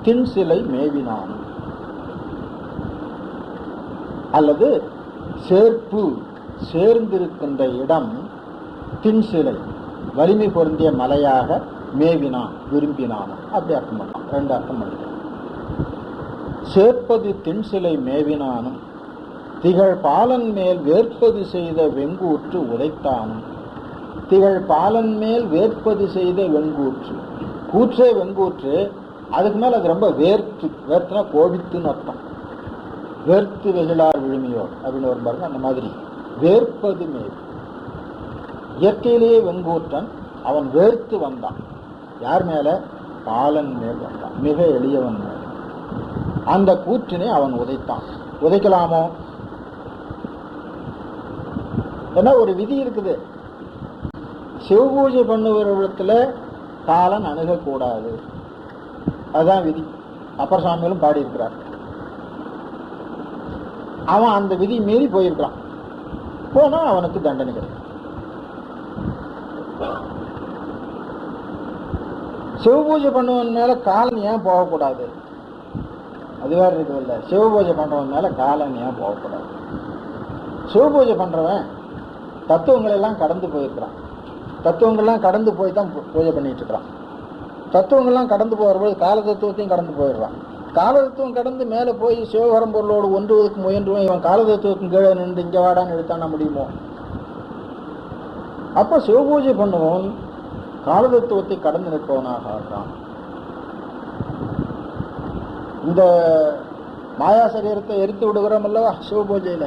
தின்சிலை மேவினான், அல்லது சேர்ப்பு சேர்ந்திருக்கின்ற இடம் தின்சிலை வலிமை பொருந்திய மலையாக மேவினான், விரும்பினான். அப்படி அர்த்தம் பண்ணலாம். ரெண்டு அர்த்தம் பண்ணிக்கலாம். சேர்ப்பது தின்சிலை மேவினானும் திகழ் பாலன் மேல் வேற்பது செய்த வெங்கூற்று உதைத்தானும். திகழ் பாலன் மேல் வேற்பது செய்த வெங்கூற்று, கூற்றே வெங்கூற்று, அதுக்கு மேல அது ரொம்ப வேர்த்து, வேர்த்துனா கோபித்துன்னு அர்த்தம். வேர்த்து வெகுளார் விழுமியோர் அப்படின்னு ஒரு பாருங்க. அந்த மாதிரி வேர்ப்பது மேல், இயற்கையிலேயே வெங்கூற்றன், அவன் வேர்த்து வந்தான். யார் மேல? பாலன் மேல் வந்தான், மிக எளியவன் மேல். அந்த கூற்றினை அவன் உதைத்தான். உதைக்கலாமோ? ஏன்னா ஒரு விதி இருக்குது, சிவபூஜை பண்ணுவரிடத்துல காலன் அணுகக்கூடாது, அதுதான் விதி. அப்பர் சாமிகளும் பாடியிருக்கிறார். அவன் அந்த விதி மீறி போயிருக்கிறான், போனா அவனுக்கு தண்டனை கிடைக்கும். சிவபூஜை பண்ணுவன் மேல காலன் ஏன் போகக்கூடாது? அது வேற இருக்குது இல்ல. சிவபூஜை பண்றவன் மேல காலன் ஏன் போகக்கூடாது? சிவபூஜை பண்றவன் தத்துவங்கள் எல்லாம் கடந்து போயிருக்கிறான். தத்துவங்கள்லாம் கடந்து போய் தான் பூஜை பண்ணிட்டு இருக்கிறான். தத்துவங்கள்லாம் கடந்து போகிறபோது கால தத்துவத்தையும் கடந்து போயிடுறான். கால தத்துவம் கடந்து மேலே போய் சிவபரம்பொருளோடு ஒன்றுவதற்கு முயன்றுவன் இவன் கால தத்துவத்தின் கீழே நின்று இங்கே வாடான்னு எழுத்தான முடியுமோ? அப்போ சிவபூஜை பண்ணுவோம் கால தத்துவத்தை கடந்து நிற்பவனாக ஆகிறான். இந்த மாயா சரீரத்தை எரித்து விடுகிறோம் அல்லவா சிவபூஜையில,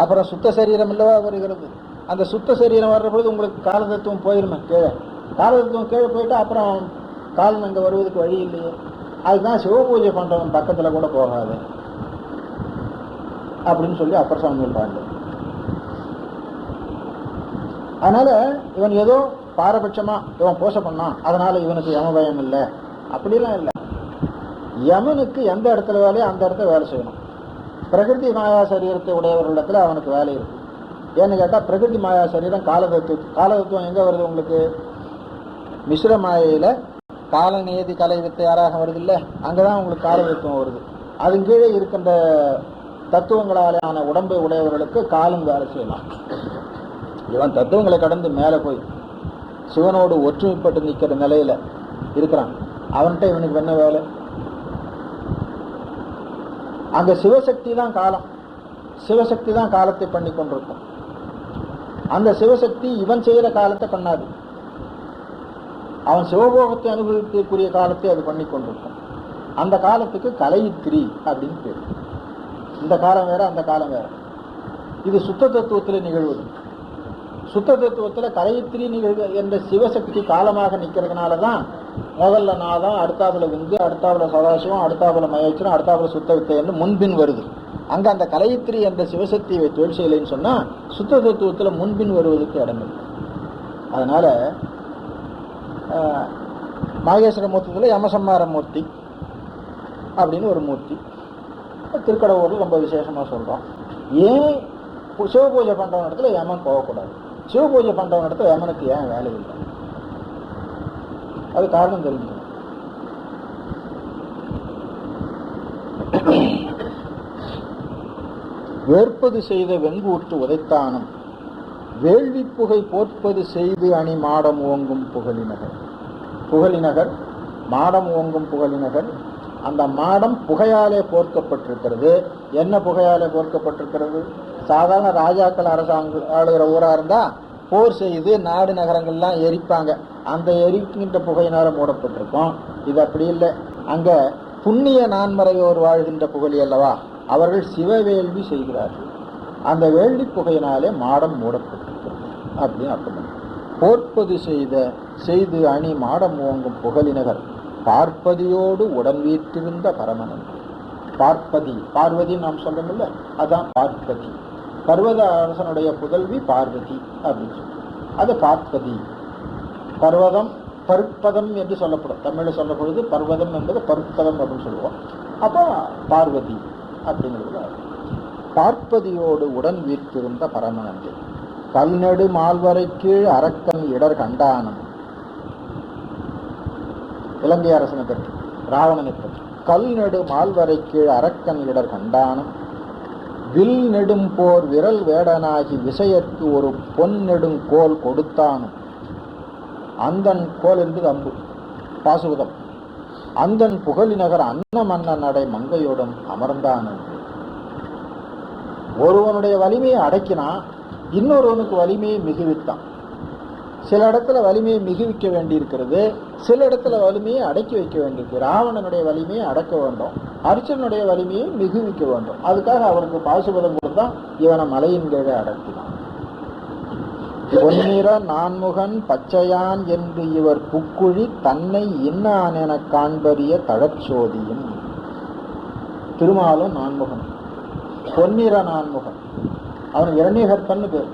அப்புறம் சுத்த சரீரம் அல்லவா வருகிறது. அந்த சுத்த சரீரம் வர்ற பொழுது உங்களுக்கு கால தத்துவம் போயிருமே கீழே. கால தத்துவம் கீழே போயிட்டு அப்புறம் காலன் அங்கே வருவதற்கு வழி இல்லையே. அதுதான் சிவபூஜை பண்றவன் பக்கத்துல கூட போகாது அப்படின்னு சொல்லி அப்பர் சாமிகள் பாண்டு. அதனால இவன் ஏதோ பாரபட்சமா இவன் பூசை பண்ணான், அதனால இவனுக்கு யம பயம் இல்லை அப்படிலாம் இல்லை. யமனுக்கு எந்த இடத்துல வேலையோ அந்த இடத்துல வேலை செய்யணும். பிரகிருதி மாயா சரீரத்தை உடையவர்களிடத்துல அவனுக்கு வேலை இருக்கு. ஏன்னு கேட்டா பிரகிருதி மாயா சரீரம் காலதத்துவம் எங்க வருது உங்களுக்கு? மிஸ்ர மாயையில காலநேதி கலை வித்தையாராக வருது இல்ல, அங்கதான் உங்களுக்கு காலதத்துவம் வருது. அதன் கீழே இருக்கின்ற தத்துவங்களாலான உடம்பை உடையவர்களுக்கு காலம் வேலை செய்யலாம். இவன் தத்துவங்களை கடந்து மேல போய் சிவனோடு ஒற்றுமைப்பட்டு நிற்கிற நிலையில இருக்கிறான். அவன்கிட்ட இவனுக்கு என்ன வேலை? அங்க சிவசக்தி தான் காலம், சிவசக்தி தான் காலத்தை பண்ணி கொண்டிருக்கும். அந்த சிவசக்தி இவன் செய்யற காலத்தை பண்ணாது, அவன் சிவபோகத்தை அனுபவிக்கக்கூடிய காலத்தை அது பண்ணி கொண்டிருக்கும். அந்த காலத்துக்கு கலையித்திரி அப்படின்னு பேர். இந்த காலம் வேற அந்த காலம் வேற. இது சுத்த தத்துவத்தில் நிகழ்வது. சுத்த தத்துவத்தில் கலையித்திரி நிகழ்வு என்ற சிவசக்தி காலமாக நிற்கிறதுனாலதான் முதல்ல நாதம், அடுத்தாப்புல விந்து, அடுத்தாப்புல சதாசிவம், அடுத்தாப்புல மயச்சனம், அடுத்தாப்புல சுத்த வித்தை என்று முன்பின் வருது. அங்க அந்த கலையித்திரி என்ற சிவசக்தியை தொழில் செய்யலைன்னு சொன்னா சுத்த தத்துவத்தில் முன்பின் வருவதற்கு இடமில்லை. அதனால மாகேஸ்வர மூர்த்தத்தில் யமசம்மார மூர்த்தி அப்படின்னு ஒரு மூர்த்தி திருக்கடவுரில் ரொம்ப விசேஷமா சொல்றோம். ஏன் சிவபூஜை பண்றவன் இடத்துல யமன் போகக்கூடாது? சிவபூஜை பண்றவன் இடத்துல யமனுக்கு ஏன் வேலை இல்லை? அது காரணம் தெரிஞ்சுக்கணும். வேற்பது செய்த வெங்கூற்று உதைத்தானும் வேள்வி புகை போற்பது செய்து அணி மாடம் ஓங்கும் புகழிநகர். புகழிநகர் மாடம் ஓங்கும் புகழிநகர். அந்த மாடம் புகையாலே போர்க்கப்பட்டிருக்கிறது. என்ன புகையாலே போர்க்கப்பட்டிருக்கிறது? சாதாரண ராஜாக்கள் அரசாங்க ஆளுகிற ஊரா இருந்தா போர் செய்து நாடு நகரங்கள்லாம் எரிப்பாங்க, அந்த எரிக்கின்ற புகையினால மூடப்பட்டிருக்கும். இது அப்படி இல்லை. அங்க புண்ணிய நான்மறையோர் வாழ்கின்ற புகழி அல்லவா, அவர்கள் சிவவேள்வி செய்கிறார்கள். அந்த வேள்வி புகையினாலே மாடம் மூடப்பட்டிருக்கிறது அப்படின்னு அர்த்தம். போர்ப்பது செய்து அணி மாடம் ஓங்கும் புகழிநகர் பார்ப்பதியோடு உடன் வீற்றிருந்த பரமனன். பார்ப்பதி, பார்வதி நாம் சொல்றோம்ல, அதான் பார்ப்பதி. பர்வத அரசனுடைய புதல்வி பார்வதி அப்படின்னு சொல்றோம். அது பார்ப்பதி. பர்வதம் பருப்பதம் என்று சொல்லப்படும், தமிழில் சொல்லப்படுது பர்வதம் என்பது பருப்பதம் அப்படின்னு சொல்லுவோம். அப்போ பார்வதி அப்படிங்கிறது பார்ப்பதியோடு உடன் வீற்றிருந்த பரமனன். கல்நெடு மால்வரை கீழ் அரக்கன் இடர் கண்டானம். இலங்கை அரசனை பற்றி, ராவணனை பற்றி. கல்நெடு மால்வரை கீழ் அரக்கன் இடர் கண்டானம் வில் நெடும் போர் விரல் வேடனாகி விசையற்கு ஒரு பொன் நெடும் கோல் கொடுத்தானும். அந்தன் கோல் என்பது அம்பு, பாசுபதம். அந்தன் புகழிநகர் அன்ன மன்ன நடை மங்கையோடும் அமர்ந்தான். ஒருவனுடைய வலிமையை அடக்கினா இன்னொருவனுக்கு வலிமையை மிகுவித்தான். சில இடத்துல வலிமையை மிகுவிக்க வேண்டியிருக்கிறது, சில இடத்துல வலிமையை அடக்கி வைக்க வேண்டியிருக்கு. ராவணனுடைய வலிமையை அடக்க வேண்டும், அர்ஜுனுடைய வலிமையை மிகுவிக்க வேண்டும். அதுக்காக அவருக்கு பாசுபதம் கொடுத்தான், இவனை மலையின் கீழே அடக்கினான். பொன்னிற நான்முகன் பச்சையான் என்று இவர் புக்குழி தன்னை இன்னான் என காண்பறிய தழச்சோதியும். திருமாலும் நான்முகன், பொன்னிற நான்முகன், அவன் இரண்யகற்பன்னு பேர்.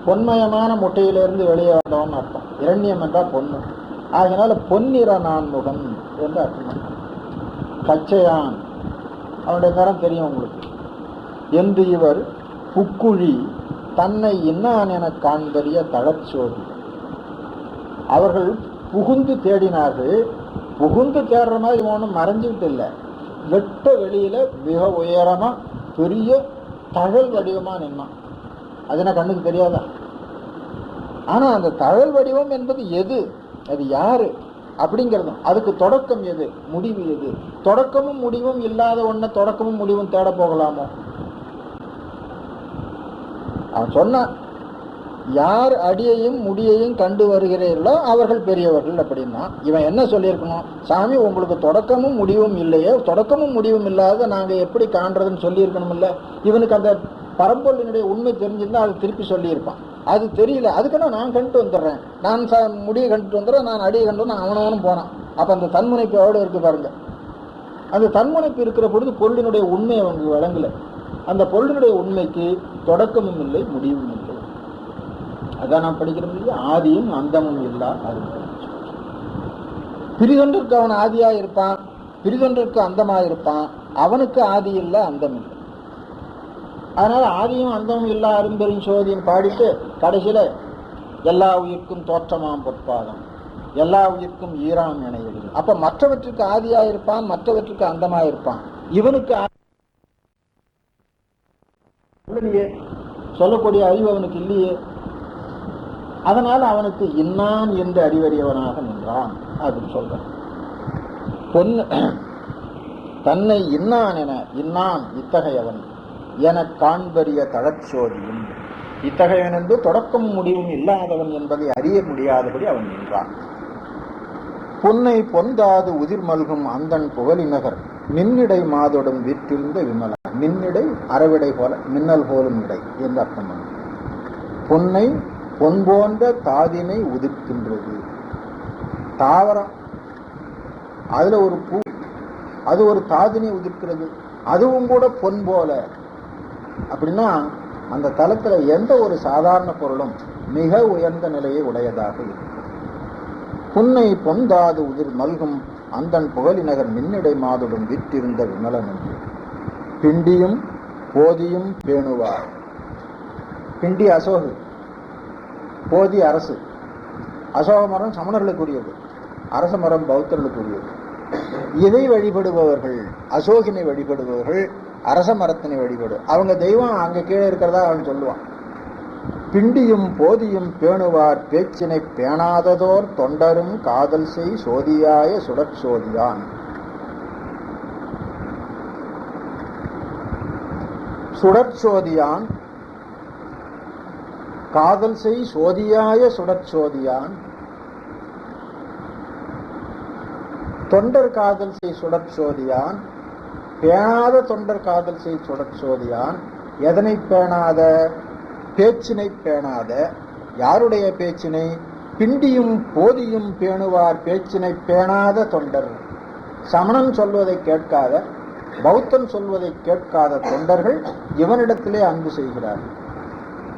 பொன்மயமான முட்டையிலிருந்து வெளியே வந்தவன் அர்த்தம். இரண்யம் என்றால் பொண்ணு, ஆகினால பொன்னிற நான்முகன் என்று அர்த்தம். பச்சையான், அவனுடைய தரம் தெரியும் உங்களுக்கு. என்று இவர் புக்குழி தன்னை இன்னான் என காண்பறிய தழச்சோதி. அவர்கள் புகுந்து தேடினார்கள். புகுந்து தேடுற மாதிரி ஒன்றும் மறைஞ்சுக்கிட்டு இல்லை, வெட்ட வெளியில மிக உயரமா பெரிய தழல் வடிவமா நின்னான். அது என்ன கண்ணுக்கு தெரியாதா? ஆனா அந்த தழல் வடிவம் என்பது எது, அது யாரு அப்படிங்கிறதும், அதுக்கு தொடக்கம் எது, முடிவு எது? தொடக்கமும் முடிவும் இல்லாத ஒன்ன தொடக்கமும் முடிவும் தேட போகலாமோ? அவன் சொன்னான், யார் அடியையும் முடியையும் கண்டு வருகிறீர்களோ அவர்கள் பெரியவர்கள் அப்படின்னா. இவன் என்ன சொல்லியிருக்கணும்? சாமி, உங்களுக்கு தொடக்கமும் முடிவும் இல்லையே, தொடக்கமும் முடிவும் இல்லாத நாங்க எப்படி காண்றதுன்னு சொல்லியிருக்கணும் இல்ல. இவனுக்கு அந்த பரம்பொருளினுடைய உண்மை தெரிஞ்சிருந்தா அது திருப்பி சொல்லியிருப்பான். அது தெரியல, அதுக்குன்னா நான் கண்டு வந்துடுறேன், நான் முடியை கண்டுட்டு வந்துடுறேன், நான் அடியை கண்டு வந்து அவனவனும் போனான். அப்ப அந்த தன்முனைப்பு எவ்வளவு இருக்கு பாருங்க. அந்த தன்முனைப்பு இருக்கிற பொழுது பொருளினுடைய உண்மை அவனுக்கு வழங்கல. அந்த பொருளினுடைய உண்மைக்கு தொடக்கமும் இல்லை, முடிவும் இல்லை. அதான் நான் படிக்கிறது இல்லையா, ஆதியும் அந்தமும் இல்லா அருள். பிரிதொன்றிற்கு அவன் ஆதியா இருப்பான், பிரிதொன்றிற்கு அந்தமா இருப்பான். அவனுக்கு ஆதி இல்லை, அந்தம் இல்லை. அதனால ஆதியும் அந்தமும் இல்லா அரும்பெரும் சோதின்னு பாடிட்டு கடைசியில எல்லா உயிர்க்கும் தோற்றமாம் பொற்பாதம், எல்லா உயிர்க்கும் ஈராம் என எழுது. அப்ப மற்றவற்றுக்கு ஆதியா இருப்பான், மற்றவற்றுக்கு அந்தமா இருப்பான். இவனுக்கு இல்லையே, சொல்லக்கூடிய அறிவு அவனுக்கு இல்லையே. அதனால அவனுக்கு இன்னான் என்று அறிவறியவனாக நின்றான் அப்படின்னு சொல்றான். தன்னை இன்னான் என, இன்னான் இத்தகையவன் என காண்பறிய தழச்சோதியும். இத்தகையவன் என்று தொடக்கம் முடிவும் இல்லாதவன் என்பதை அறிய முடியாதபடி அவன் நின்றான். பொன்னை பொந்தாது உதிர் மல்கும் அந்தன் புகழிநகர் மின்னிடை மாதொடும் வீற்றிருந்த விமலன். மின்னிடை அறவிடை போல, மின்னல் போலும் இடை என்று அர்த்தம் பண்ண. பொன்னை பொன் போன்ற தாதினை உதிர்க்கின்றது. தாவரம், அதுல ஒரு பூ, அது ஒரு தாதினை உதிர்க்கிறது, அதுவும் கூட பொன் போல. அப்படின்னா அந்த தலத்துல எந்த ஒரு சாதாரண பொருளும் மிக உயர்ந்த நிலையை உடையதாக இருக்கும். புன்னை பொந்தாது உதிர் மல்கும் அந்தன் புகழிநகர் மின்னிடை மாதுடும் விற்றிருந்த விமலன் என்று. பிண்டியும் போதியும் பேணுவார். பிண்டி அசோகு, போதி அரசு. அசோக மரம் சமணர்களுக்குரியது, அரச மரம் பௌத்தர்களுக்குரியது. இதை வழிபடுபவர்கள், அசோகினை வழிபடுபவர்கள் அரச மரத்தினை வழிபடு. அவங்க தெய்வம் அங்க கீழே இருக்கிறதா அவன் சொல்லுவான். பிண்டியும் போதியும் பேணுவார் பேச்சினை பேணாததோர் தொண்டரும் காதல் செய் சோதியாய சுடற்சோதியான். சுடற்சோதியான், காதல் செய் சோதியாய சுடற்சோதியான். தொண்டர் காதல் செய் சுடற்சோதியான், பேணாத தொண்டர் காதல் செய் சுடற்சோதியான். எதனை பேணாத? பேச்சினை பேணாத. யாருடைய பேச்சினை? பிண்டியும் போதியும் பேணுவார் பேச்சினை பேணாத தொண்டர். சமணன் சொல்வதை கேட்காத, பௌத்தன் சொல்வதை கேட்காத தொண்டர்கள் இவனிடத்திலே அன்பு செய்கிறார்கள்.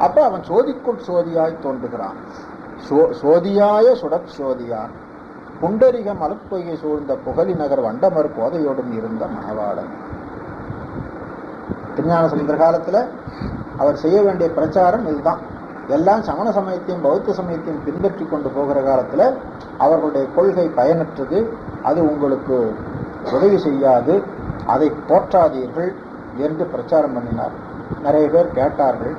அப்ப அவன் சோதிக்குள் சோதியாய் தோன்றுகிறான். சோதியாய சுடற்சோதியான். புண்டரிக மலப்பொய்யை சூழ்ந்த புகழி நகர் வண்டமர் போதையோடும் இருந்த மணவாளன். திருஞான சம்பந்தர் காலத்துல அவர் செய்ய வேண்டிய பிரச்சாரம் இதுதான். எல்லாம் சமண சமயத்தையும் பௌத்த சமயத்தையும் பின்பற்றி கொண்டு போகிற காலத்துல அவர்களுடைய கொள்கை பயனற்றது, அது உங்களுக்கு உதவி செய்யாது, அதை போற்றாதீர்கள் என்று பிரச்சாரம் பண்ணினார். நிறைய பேர் கேட்டார்கள்.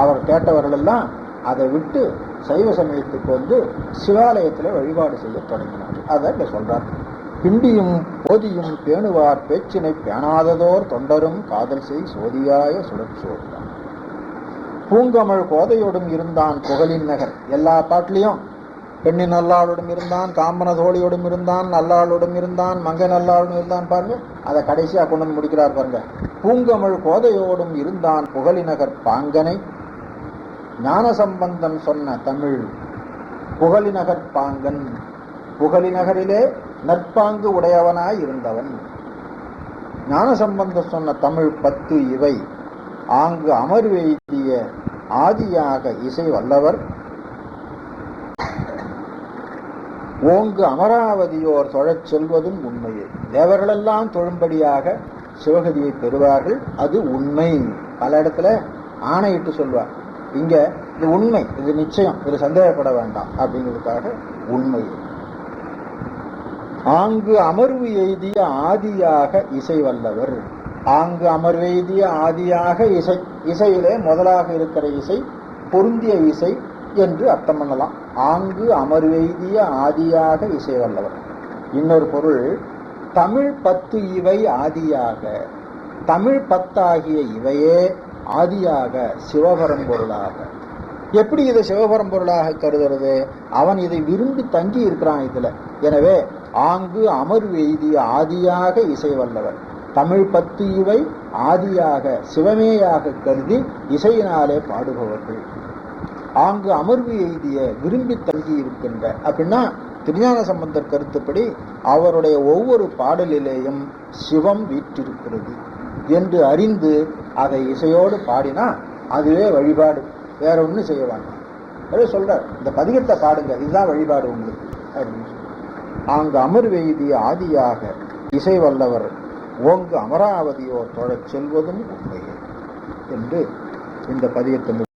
அவர் கேட்டவர்கள் எல்லாம் அதை விட்டு சைவ சமயத்துக்கு வந்து சிவாலயத்தில் வழிபாடு செய்ய தொடங்கினார். அதை இங்க சொல்றார். பிண்டியும் போதியும் பேணுவார் பேச்சினை பேணாததோர் தொண்டரும் காதல் செய் சோதியாய சுடற்சோர்தான். பூங்கமழ் கோதையோடும் இருந்தான் புகழின் நகர். எல்லா பாட்டிலையும் பெண்ணின் நல்லாளோடும் இருந்தான், காம்பன தோழியோடும் இருந்தான், நல்லாளோடும் இருந்தான், மங்கை நல்லாளோடும் இருந்தான். பாருங்க, அதை கடைசியா கொண்டு வந்து முடிக்கிறார் பாருங்க. பூங்கமழ் கோதையோடும் இருந்தான் புகழிநகர் பாங்கனை ஞானசம்பந்தன் சொன்ன தமிழ் புகழிநகர் பாங்கன். புகழிநகரிலே நற்பாங்கு உடையவனாய் இருந்தவன். ஞானசம்பந்தன் சொன்ன தமிழ் 10 இவை ஆங்கு அமர்வெய்திய ஆதியாக இசை வல்லவர். ஓங்கு அமராவதியோர் தொழச் செல்வதும் உண்மையே. தேவர்களெல்லாம் தொழும்படியாக சிவகதியை பெறுவார்கள், அது உண்மை. பல இடத்துல ஆணையிட்டு சொல்வார். இங்க இது உண்மை, இது நிச்சயம், இது சந்தேகப்பட வேண்டாம் அப்படிங்கிறதுக்காக உண்மை. ஆங்கு அமர்வு எய்திய ஆதியாக இசை வல்லவர். ஆங்கு அமர்வெய்திய ஆதியாக இசை, இசையிலே முதலாக இருக்கிற இசை பொருந்திய இசை என்று அர்த்தம் பண்ணலாம். ஆங்கு அமர்வெய்திய ஆதியாக இசை வல்லவர். இன்னொரு பொருள், தமிழ் 10 இவை ஆதியாக, தமிழ் 10 ஆகிய இவையே ஆதியாக சிவபரம்பொருளாக. எப்படி இதை சிவபரம்பொருளாக கருதுறது? அவன் இதை விரும்பி தங்கி இருக்கிறான் இதுல. எனவே ஆங்கு அமர்வு எய்திய ஆதியாக இசை வல்லவர். தமிழ் 10 இவை ஆதியாக சிவமேயாக கருதி இசையினாலே பாடுபவர்கள். ஆங்கு அமர்வு எய்திய விரும்பி தங்கி இருக்கின்ற அப்படின்னா திருஞான சம்பந்தர் கருத்துப்படி அவருடைய ஒவ்வொரு பாடலிலேயும் சிவம் வீற்றிருக்கிறது என்று அறிந்து அதை இசையோடு பாடினா அதுவே வழிபாடு, வேற ஒன்றும் செய்ய வேண்டாம். அதே சொல்றார், இந்த பதிகத்தை பாடுங்க, இதுதான் வழிபாடு உங்களுக்கு அப்படின்னு சொல்லி. ஆங்கு அமர்வெய்திய ஆதியாக இசை வல்லவர் ஓங்கு அமராவதியோர் தொழச் செல்வதும் உண்மையே என்று இந்த பதிகத்தை